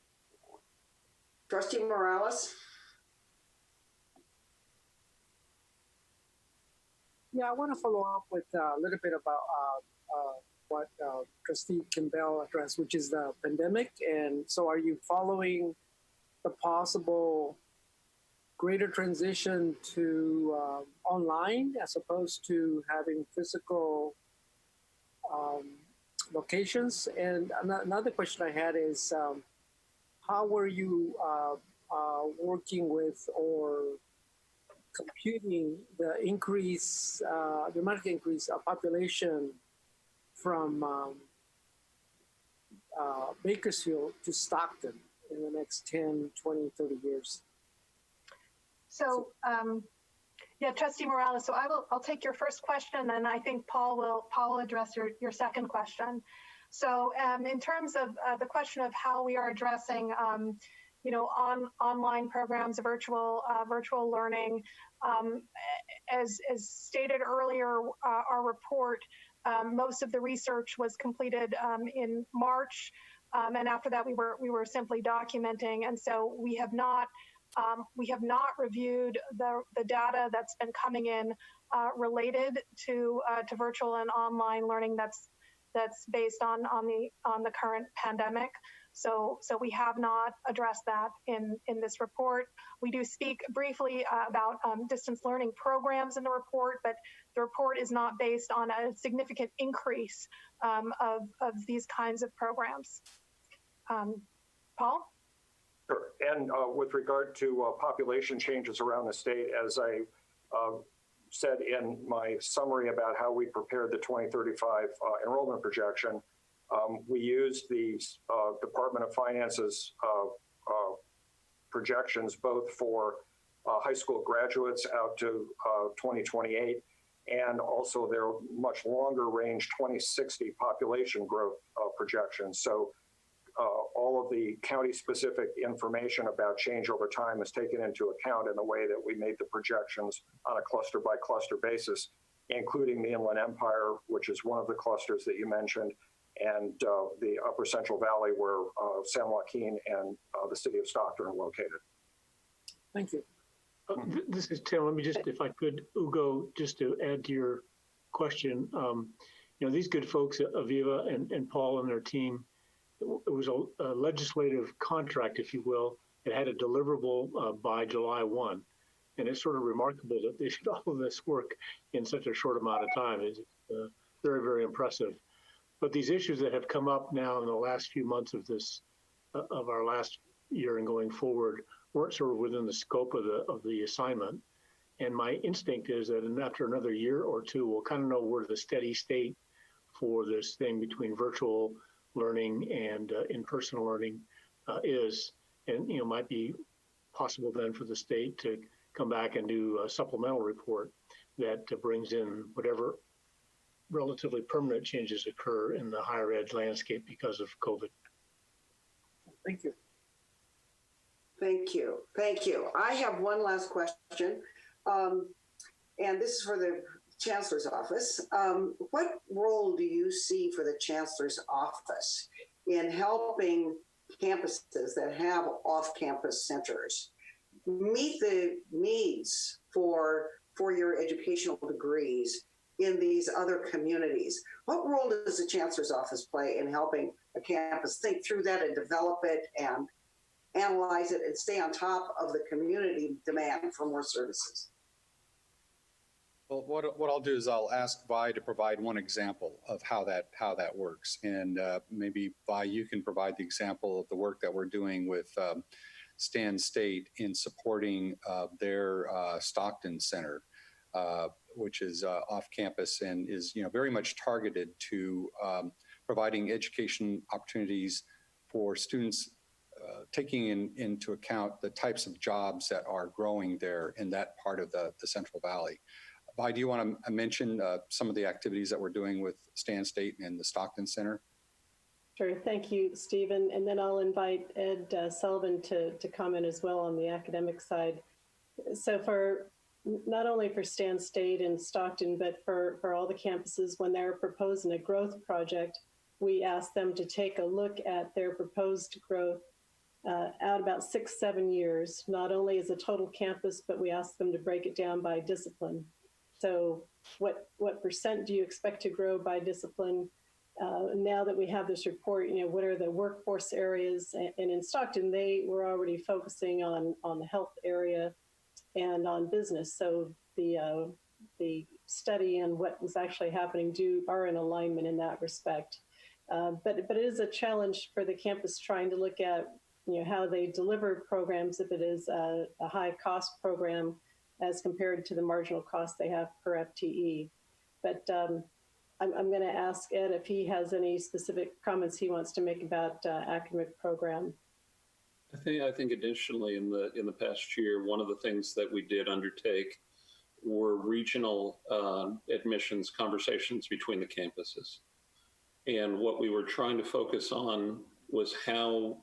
Trustee Morales. Yeah, I want to follow up with a little bit about what Trustee Kimbell addressed, which is the pandemic. And so are you following the possible greater transition to online as opposed to having physical locations? And another question I had is, how were you working with or computing the increase, dramatic increase of population from Bakersfield to Stockton in the next 10, 20, 30 years? So, yeah, Trustee Morales. So I'll take your first question, and I think Paul will address your second question. So, in terms of the question of how we are addressing, online programs, virtual learning, as stated earlier, our report, most of the research was completed in March, and after that we were simply documenting, and so we have not reviewed the data that's been coming in related to virtual and online learning that's based on the current pandemic. So we have not addressed that in this report. We do speak briefly about distance learning programs in the report, but the report is not based on a significant increase of these kinds of programs. Paul? Sure. And with regard to population changes around the state, as I said in my summary about how we prepared the 2035 enrollment projection, We used the Department of Finance's projections both for high school graduates out to 2028 and also their much longer range 2060 population growth projections. So all of the county specific information about change over time is taken into account in the way that we made the projections on a cluster by cluster basis, including the Inland Empire, which is one of the clusters that you mentioned, and the Upper Central Valley where San Joaquin and the city of Stockton are located. Thank you. This is Tim. Let me just, if I could, Ugo, just to add to your question. These good folks at Aviva and Paul and their team, it was a legislative contract, if you will. It had a deliverable by July 1. And it's sort of remarkable that they did all of this work in such a short amount of time. It's very, very impressive. But these issues that have come up now in the last few months of this, of our last year and going forward, weren't sort of within the scope of the assignment. And my instinct is that after another year or two, we'll kind of know where the steady state for this thing between virtual learning and in-person learning is. And, might be possible then for the state to come back and do a supplemental report that brings in whatever relatively permanent changes occur in the higher ed landscape because of COVID. Thank you. Thank you. Thank you. I have one last question. And this is for the Chancellor's office. What role do you see for the Chancellor's office in helping campuses that have off-campus centers meet the needs for four-year educational degrees in these other communities? What role does the Chancellor's office play in helping a campus think through that and develop it and analyze it and stay on top of the community demand for more services? Well, what I'll do is I'll ask Vi to provide one example of how that works, and maybe Vi, you can provide the example of the work that we're doing with Stan State in supporting their Stockton Center, which is off campus and is very much targeted to providing education opportunities for students, taking into account the types of jobs that are growing there in that part of the Central Valley. Vi, do you want to mention some of the activities that we're doing with Stan State and the Stockton Center? Sure. Thank you, Stephen. And then I'll invite Ed Sullivan to comment as well on the academic side. So for not only for Stan State and Stockton, but for all the campuses, when they're proposing a growth project, we ask them to take a look at their proposed growth out about 6-7 years, not only as a total campus, but we ask them to break it down by discipline. So what percent do you expect to grow by discipline? Now that we have this report, what are the workforce areas? And in Stockton, they were already focusing on the health area and on business. So the study and what was actually happening are in alignment in that respect. But it is a challenge for the campus trying to look at how they deliver programs if it is a high cost program as compared to the marginal cost they have per FTE. But I'm going to ask Ed if he has any specific comments he wants to make about academic program. I think additionally in the past year, one of the things that we did undertake were regional admissions conversations between the campuses. And what we were trying to focus on was how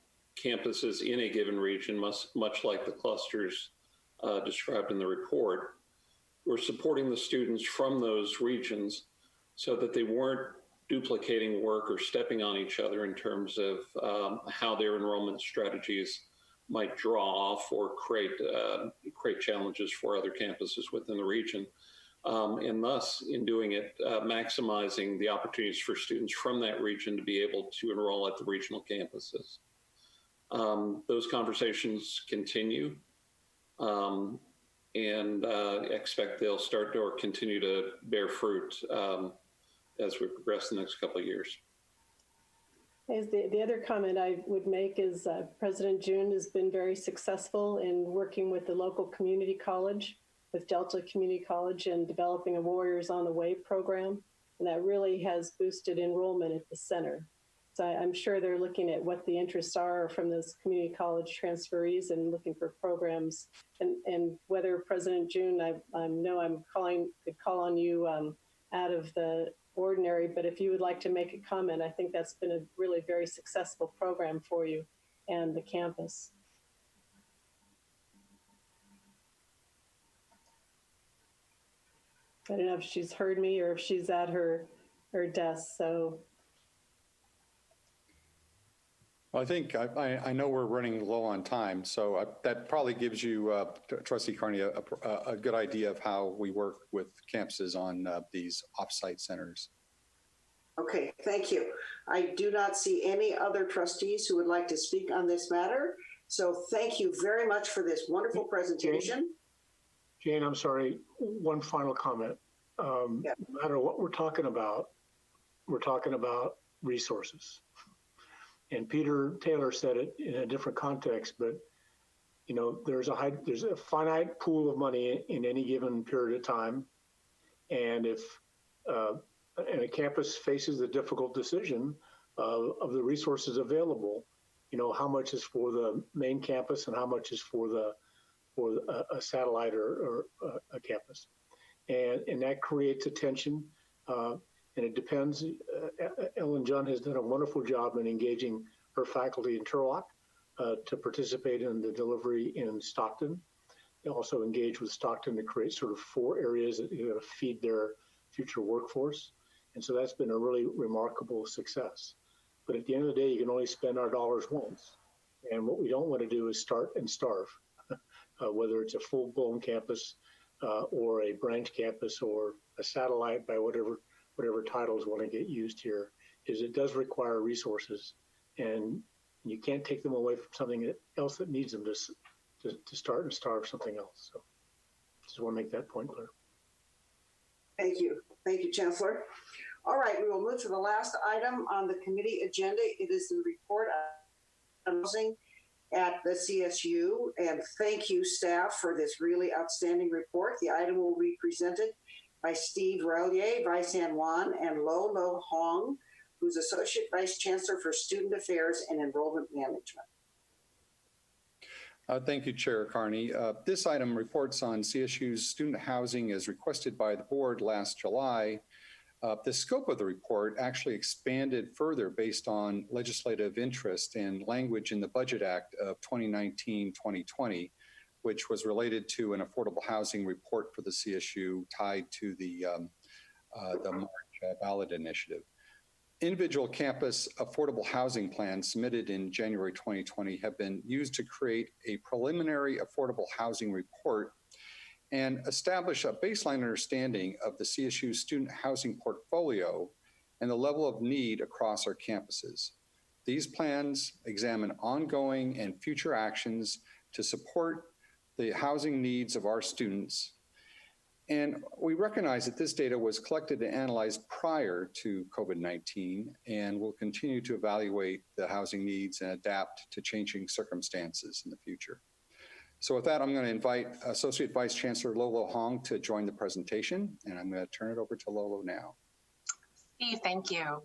campuses in a given region, much like the clusters described in the report, were supporting the students from those regions so that they weren't duplicating work or stepping on each other in terms of how their enrollment strategies might draw off or create challenges for other campuses within the region. And thus, in doing it, maximizing the opportunities for students from that region to be able to enroll at the regional campuses. Those conversations continue, and expect they'll start to or continue to bear fruit as we progress the next couple of years. The other comment I would make is President June has been very successful in working with the local community college, with Delta Community College, and developing a Warriors on the Way program. And that really has boosted enrollment at the center. So I'm sure they're looking at what the interests are from those community college transferees and looking for programs. And whether President June, I know could call on you out of the ordinary, but if you would like to make a comment, I think that's been a really very successful program for you and the campus. I don't know if she's heard me or if she's at her desk, so. I think I know we're running low on time, so that probably gives you, Trustee Carney, a good idea of how we work with campuses on these offsite centers. Okay, thank you. I do not see any other trustees who would like to speak on this matter. So thank you very much for this wonderful presentation. Jane, I'm sorry, one final comment. No matter what we're talking about resources. And Peter Taylor said it in a different context, but you know, there's a finite pool of money in any given period of time. And if and a campus faces the difficult decision of the resources available, you know, how much is for the main campus and how much is for a satellite or a campus. And that creates a tension, and it depends. Ellen Junn has done a wonderful job in engaging her faculty in Turlock to participate in the delivery in Stockton. They also engage with Stockton to create sort of 4 areas that are going to feed their future workforce. And so that's been a really remarkable success. But at the end of the day, you can only spend our dollars once. And what we don't want to do is start and starve, whether it's a full-blown campus or a branch campus or a satellite, by whatever titles want to get used here, is it does require resources, and you can't take them away from something else that needs them to start and starve something else. So just want to make that point clear. Thank you. Thank you, Chancellor. All right, we will move to the last item on the committee agenda. It is the report on housing at the CSU. And thank you, staff, for this really outstanding report. The item will be presented by Steve Rallier, Vice San Juan, and Lo Lo Hong, who's Associate Vice Chancellor for Student Affairs and Enrollment Management. Thank you, Chair Carney. This item reports on CSU's student housing as requested by the board last July. The scope of the report actually expanded further based on legislative interest and language in the Budget Act of 2019-2020, which was related to an affordable housing report for the CSU tied to the March ballot initiative. Individual campus affordable housing plans submitted in January 2020 have been used to create a preliminary affordable housing report and establish a baseline understanding of the CSU student housing portfolio and the level of need across our campuses. These plans examine ongoing and future actions to support the housing needs of our students. And we recognize that this data was collected and analyzed prior to COVID-19 and will continue to evaluate the housing needs and adapt to changing circumstances in the future. So with that, I'm going to invite Associate Vice Chancellor Lo Lo Hong to join the presentation, and I'm going to turn it over to Lo Lo now. Steve, thank you.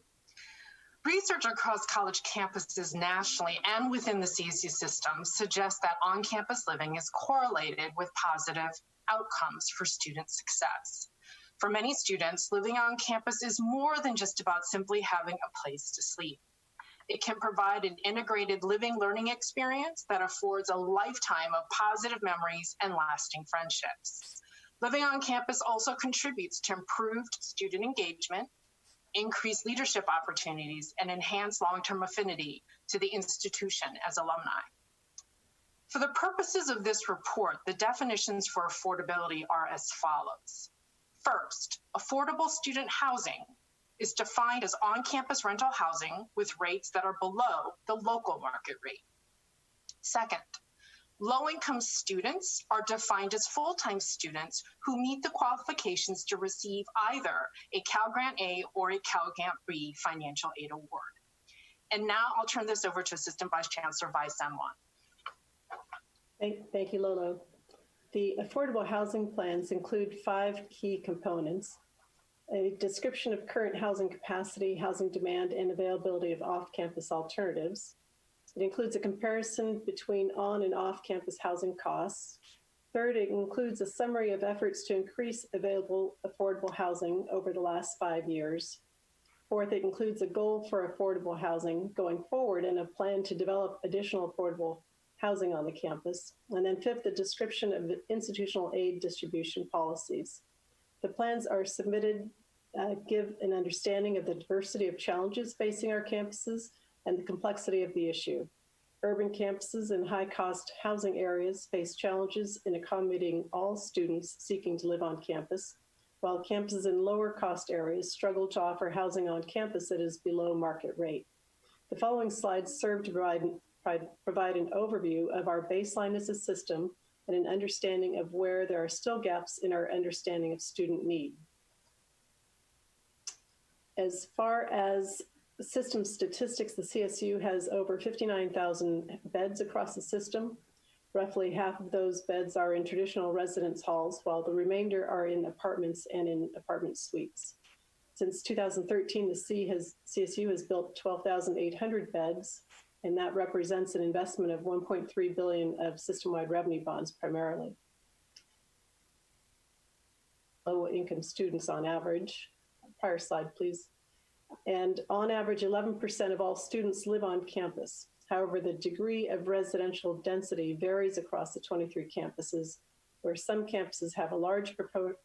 Research across college campuses nationally and within the CSU system suggests that on-campus living is correlated with positive outcomes for student success. For many students, living on campus is more than just about simply having a place to sleep. It can provide an integrated living learning experience that affords a lifetime of positive memories and lasting friendships. Living on campus also contributes to improved student engagement, increased leadership opportunities, and enhanced long-term affinity to the institution as alumni. For the purposes of this report, the definitions for affordability are as follows. First, affordable student housing is defined as on-campus rental housing with rates that are below the local market rate. Second, low-income students are defined as full-time students who meet the qualifications to receive either a Cal Grant A or a Cal Grant B financial aid award. And now I'll turn this over to Assistant Vice Chancellor Vi San Juan. Thank you, Lolo. The affordable housing plans include 5 key components. a description of current housing capacity, housing demand, and availability of off-campus alternatives. It includes a comparison between on and off-campus housing costs. Third, it includes a summary of efforts to increase available affordable housing over the last 5 years. Fourth, it includes a goal for affordable housing going forward and a plan to develop additional affordable housing on the campus. And then fifth, a description of institutional aid distribution policies. The plans are submitted, give an understanding of the diversity of challenges facing our campuses and the complexity of the issue. Urban campuses in high-cost housing areas face challenges in accommodating all students seeking to live on campus, while campuses in lower-cost areas struggle to offer housing on campus that is below market rate. The following slides serve to provide an overview of our baseline as a system and an understanding of where there are still gaps in our understanding of student need. As far as system statistics, the CSU has over 59,000 beds across the system. Roughly half of those beds are in traditional residence halls, while the remainder are in apartments and in apartment suites. Since 2013, the CSU has built 12,800 beds, and that represents an investment of $1.3 billion of system-wide revenue bonds primarily. Low-income students on average. Prior slide, please. And on average, 11% of all students live on campus. However, the degree of residential density varies across the 23 campuses, where some campuses have a large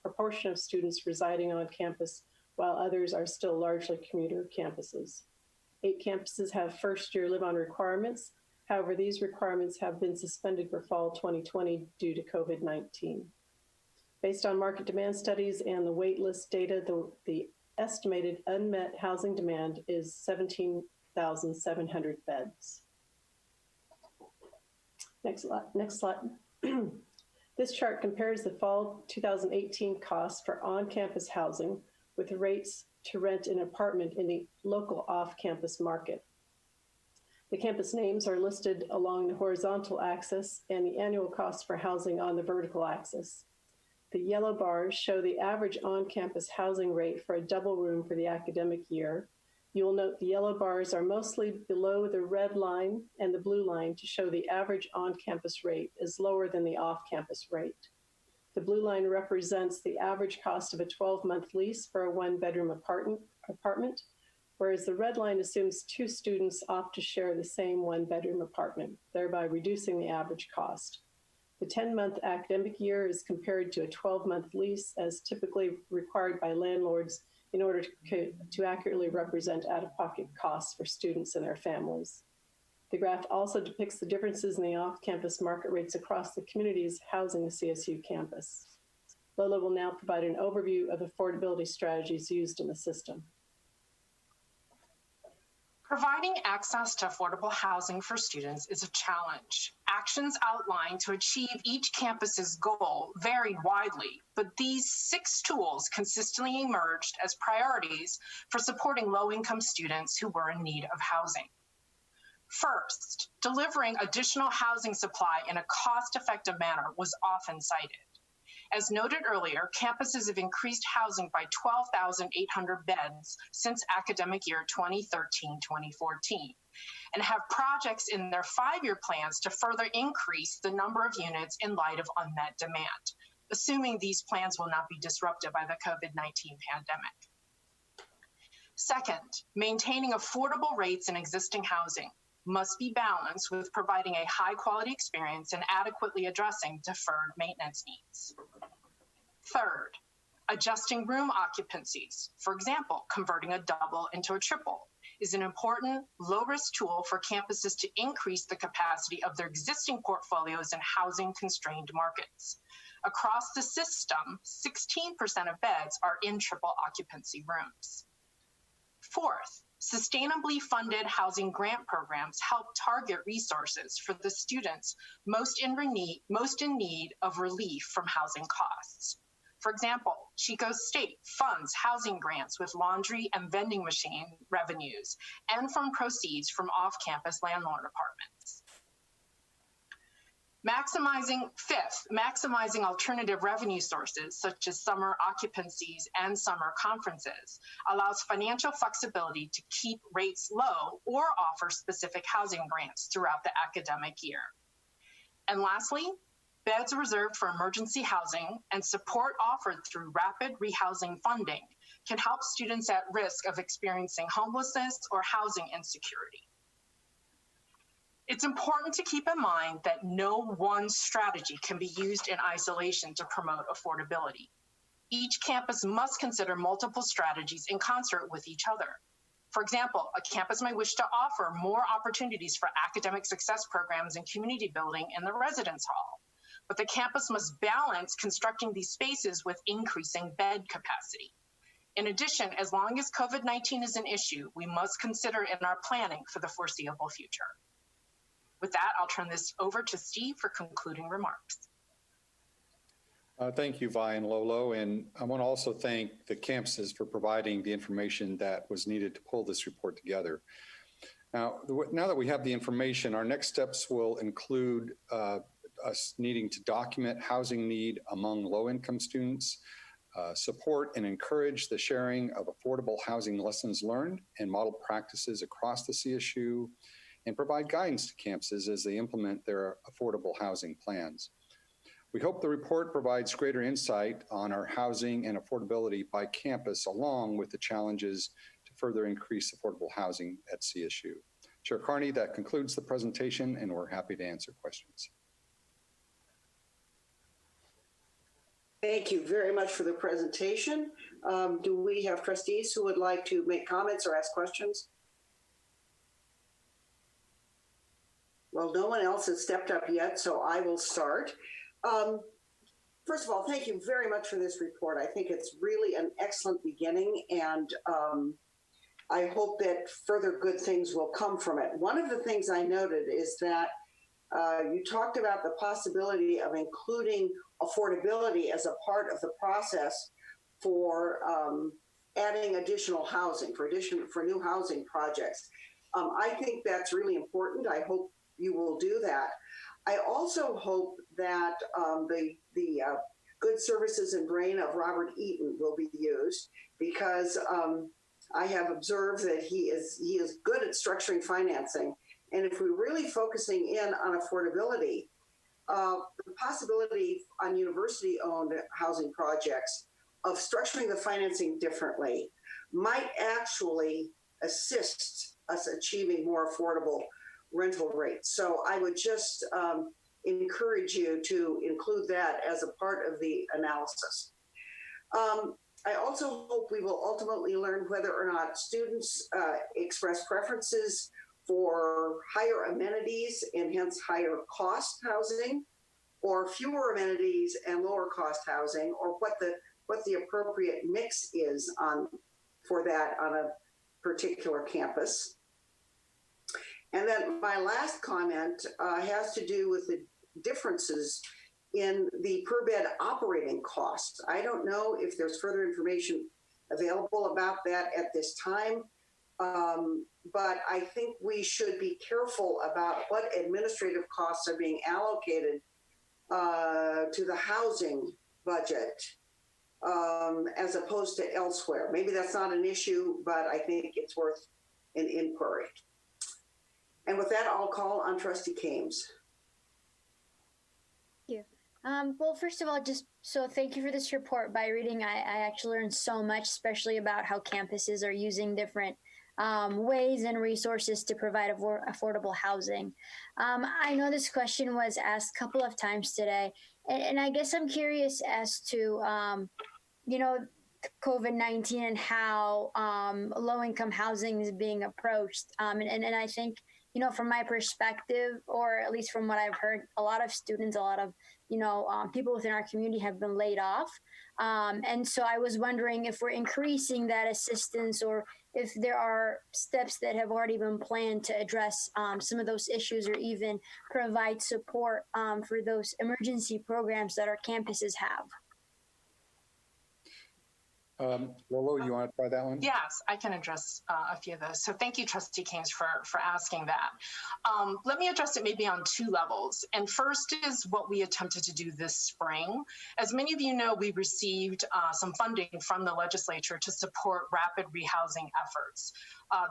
proportion of students residing on campus, while others are still largely commuter campuses. 8 campuses have first-year live-on requirements. However, these requirements have been suspended for fall 2020 due to COVID-19. Based on market demand studies and the waitlist data, the estimated unmet housing demand is 17,700 beds. Next slide. This chart compares the fall 2018 costs for on-campus housing with rates to rent an apartment in the local off-campus market. The campus names are listed along the horizontal axis and the annual cost for housing on the vertical axis. The yellow bars show the average on-campus housing rate for a double room for the academic year. You will note the yellow bars are mostly below the red line and the blue line to show the average on-campus rate is lower than the off-campus rate. The blue line represents the average cost of a 12-month lease for a one-bedroom apartment, whereas the red line assumes 2 students opt to share the same one-bedroom apartment, thereby reducing the average cost. The 10-month academic year is compared to a 12-month lease as typically required by landlords in order to accurately represent out-of-pocket costs for students and their families. The graph also depicts the differences in the off-campus market rates across the communities housing the CSU campus. Lola will now provide an overview of affordability strategies used in the system. Providing access to affordable housing for students is a challenge. Actions outlined to achieve each campus's goal varied widely, but these 6 tools consistently emerged as priorities for supporting low-income students who were in need of housing. First, delivering additional housing supply in a cost-effective manner was often cited. As noted earlier, campuses have increased housing by 12,800 beds since academic year 2013-2014, and have projects in their 5-year plans to further increase the number of units in light of unmet demand, assuming these plans will not be disrupted by the COVID-19 pandemic. Second, maintaining affordable rates in existing housing must be balanced with providing a high-quality experience and adequately addressing deferred maintenance needs. Third, adjusting room occupancies, for example, converting a double into a triple, is an important low-risk tool for campuses to increase the capacity of their existing portfolios in housing-constrained markets. Across the system, 16% of beds are in triple occupancy rooms. Fourth, sustainably funded housing grant programs help target resources for the students most in need of relief from housing costs. For example, Chico State funds housing grants with laundry and vending machine revenues and from proceeds from off-campus landlord apartments. Maximizing alternative revenue sources such as summer occupancies and summer conferences allows financial flexibility to keep rates low or offer specific housing grants throughout the academic year. And lastly, beds reserved for emergency housing and support offered through rapid rehousing funding can help students at risk of experiencing homelessness or housing insecurity. It's important to keep in mind that no one strategy can be used in isolation to promote affordability. Each campus must consider multiple strategies in concert with each other. For example, a campus may wish to offer more opportunities for academic success programs and community building in the residence hall, but the campus must balance constructing these spaces with increasing bed capacity. In addition, as long as COVID-19 is an issue, we must consider in our planning for the foreseeable future. With that, I'll turn this over to Steve for concluding remarks. Thank you, Vi and Lolo. And I want to also thank the campuses for providing the information that was needed to pull this report together. Now that we have the information, our next steps will include us needing to document housing need among low-income students, support and encourage the sharing of affordable housing lessons learned and model practices across the CSU, and provide guidance to campuses as they implement their affordable housing plans. We hope the report provides greater insight on our housing and affordability by campus, along with the challenges to further increase affordable housing at CSU. Chair Carney, that concludes the presentation, and we're happy to answer questions. Thank you very much for the presentation. Do we have trustees who would like to make comments or ask questions? Well, no one else has stepped up yet, so I will start. First of all, thank you very much for this report. I think it's really an excellent beginning, and I hope that further good things will come from it. One of the things I noted is that you talked about the possibility of including affordability as a part of the process for adding additional housing, for new housing projects. I think that's really important. I hope you will do that. I also hope that the good services and brain of Robert Eaton will be used, because I have observed that he is good at structuring financing. And if we're really focusing in on affordability, the possibility on university-owned housing projects of structuring the financing differently might actually assist us achieving more affordable rental rates. So I would just encourage you to include that as a part of the analysis. I also hope we will ultimately learn whether or not students express preferences for higher amenities and hence higher cost housing, or fewer amenities and lower cost housing, or what the appropriate mix is for that on a particular campus. And then my last comment has to do with the differences in the per bed operating costs. I don't know if there's further information available about that at this time, but I think we should be careful about what administrative costs are being allocated to the housing budget as opposed to elsewhere. Maybe that's not an issue, but I think it's worth an inquiry. And with that, I'll call on Trustee Kames. Thank you. Well, first of all, thank you for this report. By reading, I actually learned so much, especially about how campuses are using different ways and resources to provide affordable housing. I know this question was asked a couple of times today, and I guess I'm curious as to, COVID-19 and how low-income housing is being approached. And I think, from my perspective, or at least from what I've heard, a lot of students, a lot of, people within our community have been laid off. And so I was wondering if we're increasing that assistance, or if there are steps that have already been planned to address some of those issues, or even provide support for those emergency programs that our campuses have. Lolo, you want to try that one? Yes, I can address a few of those. So thank you, Trustee Keynes, for asking that. Let me address it maybe on two levels. And first is what we attempted to do this spring. As many of you know, we received some funding from the legislature to support rapid rehousing efforts.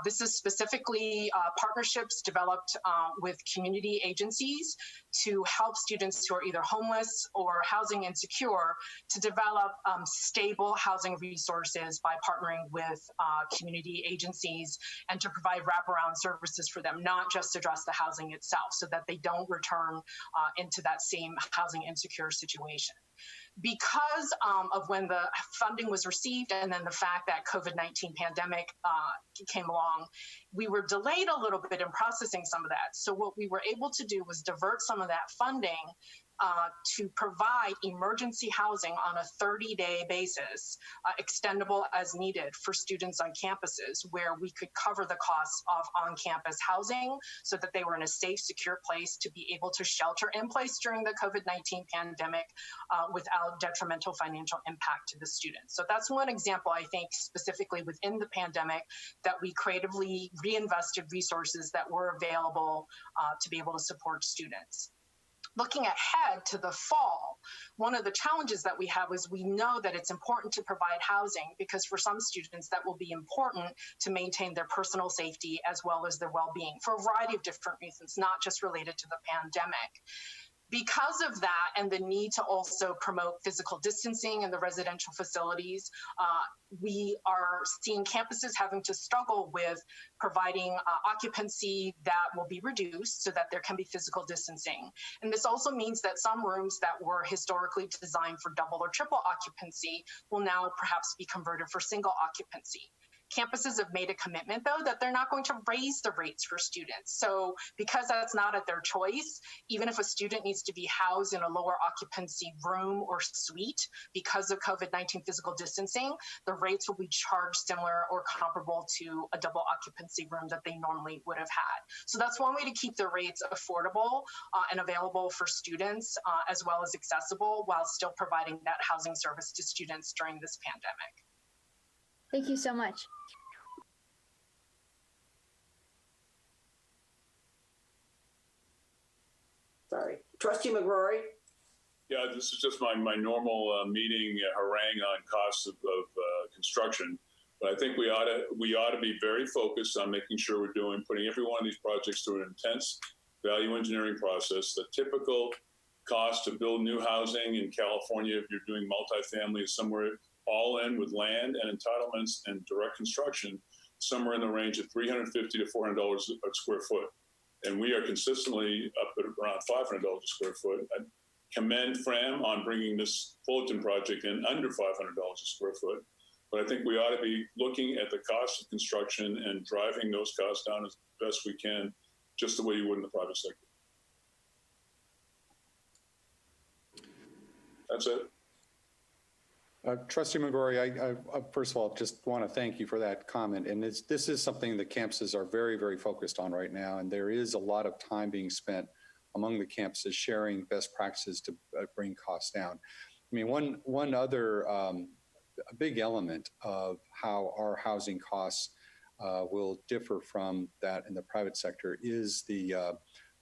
This is specifically partnerships developed with community agencies to help students who are either homeless or housing insecure to develop stable housing resources by partnering with community agencies and to provide wraparound services for them, not just address the housing itself so that they don't return into that same housing insecure situation. Because of when the funding was received and then the fact that COVID-19 pandemic came along, we were delayed a little bit in processing some of that. So what we were able to do was divert some of that funding to provide emergency housing on a 30-day basis, extendable as needed for students on campuses, where we could cover the costs of on-campus housing so that they were in a safe, secure place to be able to shelter in place during the COVID-19 pandemic without detrimental financial impact to the students. So that's one example, I think, specifically within the pandemic, that we creatively reinvested resources that were available to be able to support students. Looking ahead to the fall, one of the challenges that we have is we know that it's important to provide housing because for some students that will be important to maintain their personal safety as well as their well-being for a variety of different reasons, not just related to the pandemic. Because of that and the need to also promote physical distancing in the residential facilities, we are seeing campuses having to struggle with providing occupancy that will be reduced so that there can be physical distancing. And this also means that some rooms that were historically designed for double or triple occupancy will now perhaps be converted for single occupancy. Campuses have made a commitment, though, that they're not going to raise the rates for students. So because that's not at their choice, even if a student needs to be housed in a lower occupancy room or suite because of COVID-19 physical distancing, the rates will be charged similar or comparable to a double occupancy room that they normally would have had. So that's one way to keep the rates affordable and available for students as well as accessible while still providing that housing service to students during this pandemic. Thank you so much. Sorry. Trustee McGrory? Yeah, this is just my normal meeting harangue on costs of construction. But I think we ought to be very focused on making sure we're putting every one of these projects through an intense value engineering process. The typical cost to build new housing in California, if you're doing multifamily, is somewhere all in with land and entitlements and direct construction, somewhere in the range of $350 to $400 a square foot. And we are consistently up at around $500 a square foot. I commend FRAM on bringing this Fullerton project in under $500 a square foot. But I think we ought to be looking at the cost of construction and driving those costs down as best we can, just the way you would in the private sector. That's it. Trustee McGrory, I first of all just want to thank you for that comment. And this is something that campuses are very, very focused on right now. And there is a lot of time being spent among the campuses sharing best practices to bring costs down. I mean, one other a big element of how our housing costs will differ from that in the private sector is the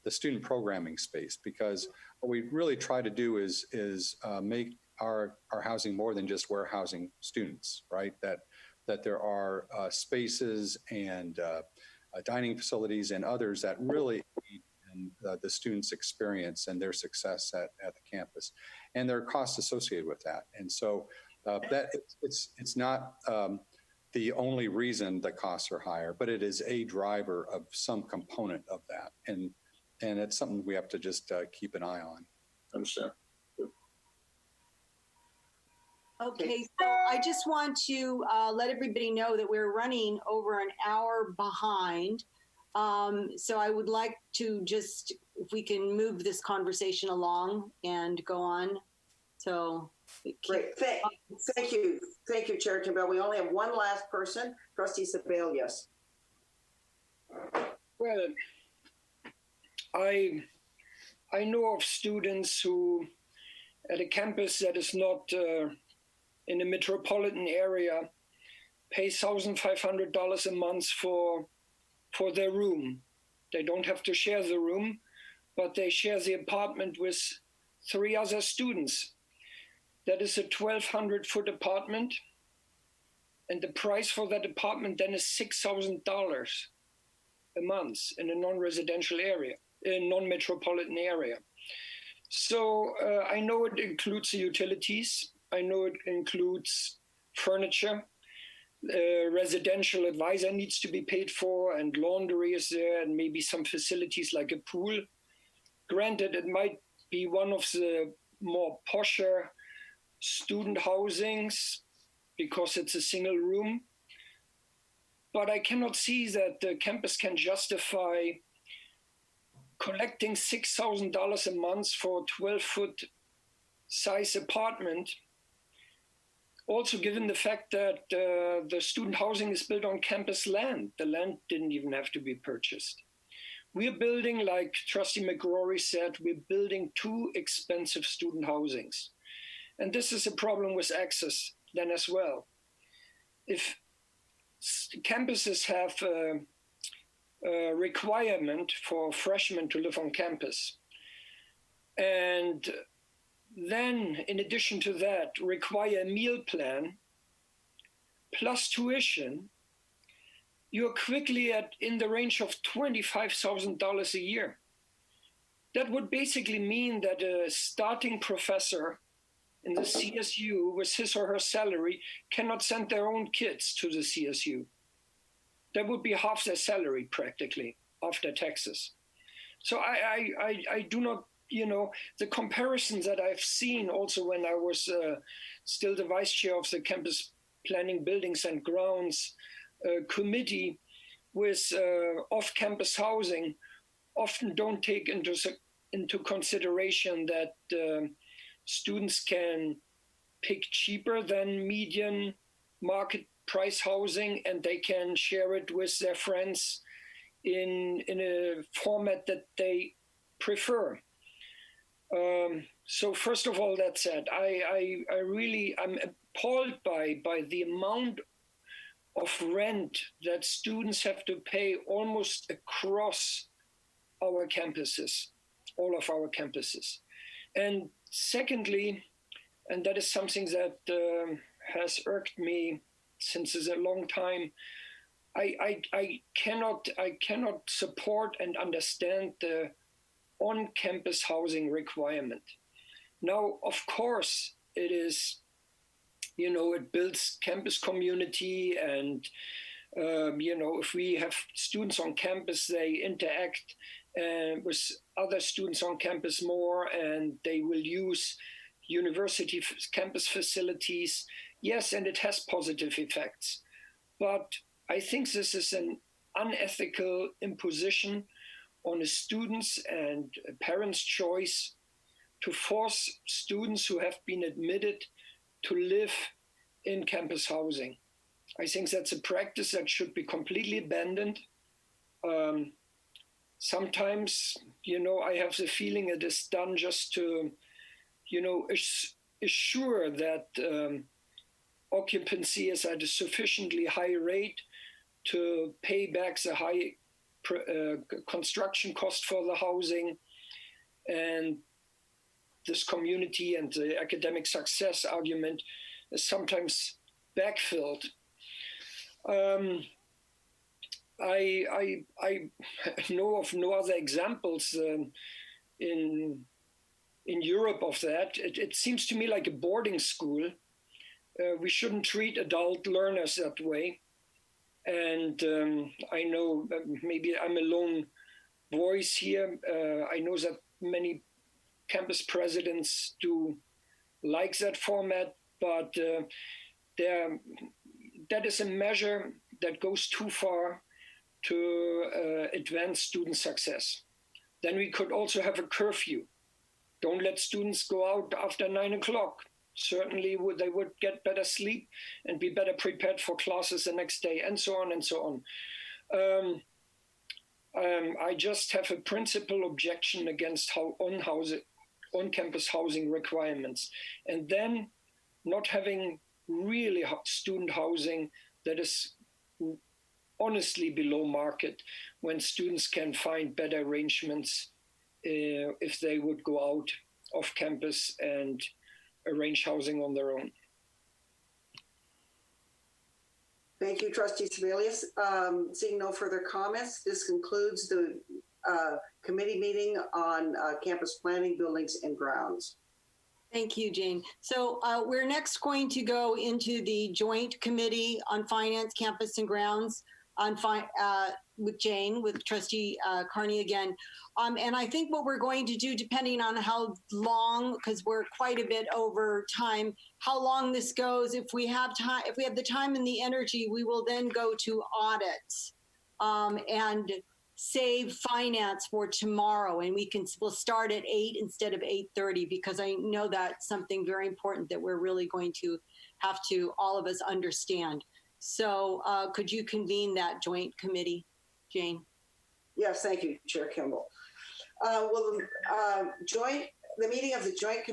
student programming space, because what we really try to do is make our housing more than just warehousing students, right? That there are spaces and dining facilities and others that really aid in the students' experience and their success at the campus, and there are costs associated with that. And so that it's not the only reason the costs are higher, but it is a driver of some component of that, and it's something we have to just keep an eye on. Understand. Okay, so I just want to let everybody know that we're running over an hour behind. So I would like to just, if we can move this conversation along and go on. So great. Thank you. Thank you, Chair Kimbell. We only have one last person, Trustee Sebelius. Well, I know of students who, at a campus that is not in the metropolitan area pay $1,500 a month for their room. They don't have to share the room, but they share the apartment with 3 other students. That is a 1,200-foot apartment, and the price for that apartment then is $6,000 a month in a non-residential area, in non-metropolitan area. So I know it includes the utilities. I know it includes furniture. Residential advisor needs to be paid for, and laundry is there, and maybe some facilities like a pool. Granted, it might be one of the more posher student housings because it's a single room. But I cannot see that the campus can justify collecting $6,000 a month for a 12-foot size apartment. Also, given the fact that the student housing is built on campus land, the land didn't even have to be purchased. We're building, like Trustee McGrory said, we're building 2 expensive student housings. And this is a problem with access then as well. If campuses have a requirement for freshmen to live on campus, and then in addition to that require a meal plan plus tuition, you're quickly in the range of $25,000 a year. That would basically mean that a starting professor in the CSU with his or her salary cannot send their own kids to the CSU. That would be half their salary practically after taxes. So I do not, the comparisons that I've seen also when I was still the vice chair of the campus planning buildings and grounds committee with off-campus housing often don't take into consideration that students can pick cheaper than median market price housing, and they can share it with their friends in a format that they prefer. So first of all, that said, I'm appalled by the amount of rent that students have to pay almost across our campuses, all of our campuses. And secondly, and that is something that has irked me since a long time, I cannot support and understand the on-campus housing requirement. Now, of course, it is, it builds campus community, and if we have students on campus, they interact with other students on campus more, and they will use university campus facilities. Yes, and it has positive effects. But I think this is an unethical imposition on a student's and a parent's choice to force students who have been admitted to live in campus housing. I think that's a practice that should be completely abandoned. Sometimes, I have the feeling it is done just to, assure that occupancy is at a sufficiently high rate to pay back the high construction cost for the housing, and this community and the academic success argument is sometimes backfilled. I know of no other examples in Europe of that. It seems to me like a boarding school. We shouldn't treat adult learners that way. And I know maybe I'm a lone voice here. I know that many campus presidents do like that format, but that is a measure that goes too far to advance student success. Then we could also have a curfew. Don't let students go out after 9 o'clock. Certainly they would get better sleep and be better prepared for classes the next day, and so on and so on. I just have a principal objection against on-campus housing requirements, and then not having really student housing that is honestly below market, when students can find better arrangements if they would go out off campus and arrange housing on their own. Thank you, Trustee Sebelius. Seeing no further comments, this concludes the committee meeting on campus planning, buildings, and grounds. Thank you, Jane. So we're next going to go into the Joint Committee on Finance, Campus, and Grounds with Jane, with Trustee Carney again. And I think what we're going to do, depending on how long, because we're quite a bit over time, how long this goes, if we have time, if we have the time and the energy, we will then go to audits and save finance for tomorrow. And we'll start at 8 instead of 8:30, because I know that's something very important that we're really going to have to, all of us, understand. So could you convene that joint committee, Jane? Yes, thank you, Chair Kimball. The meeting of the Joint Committee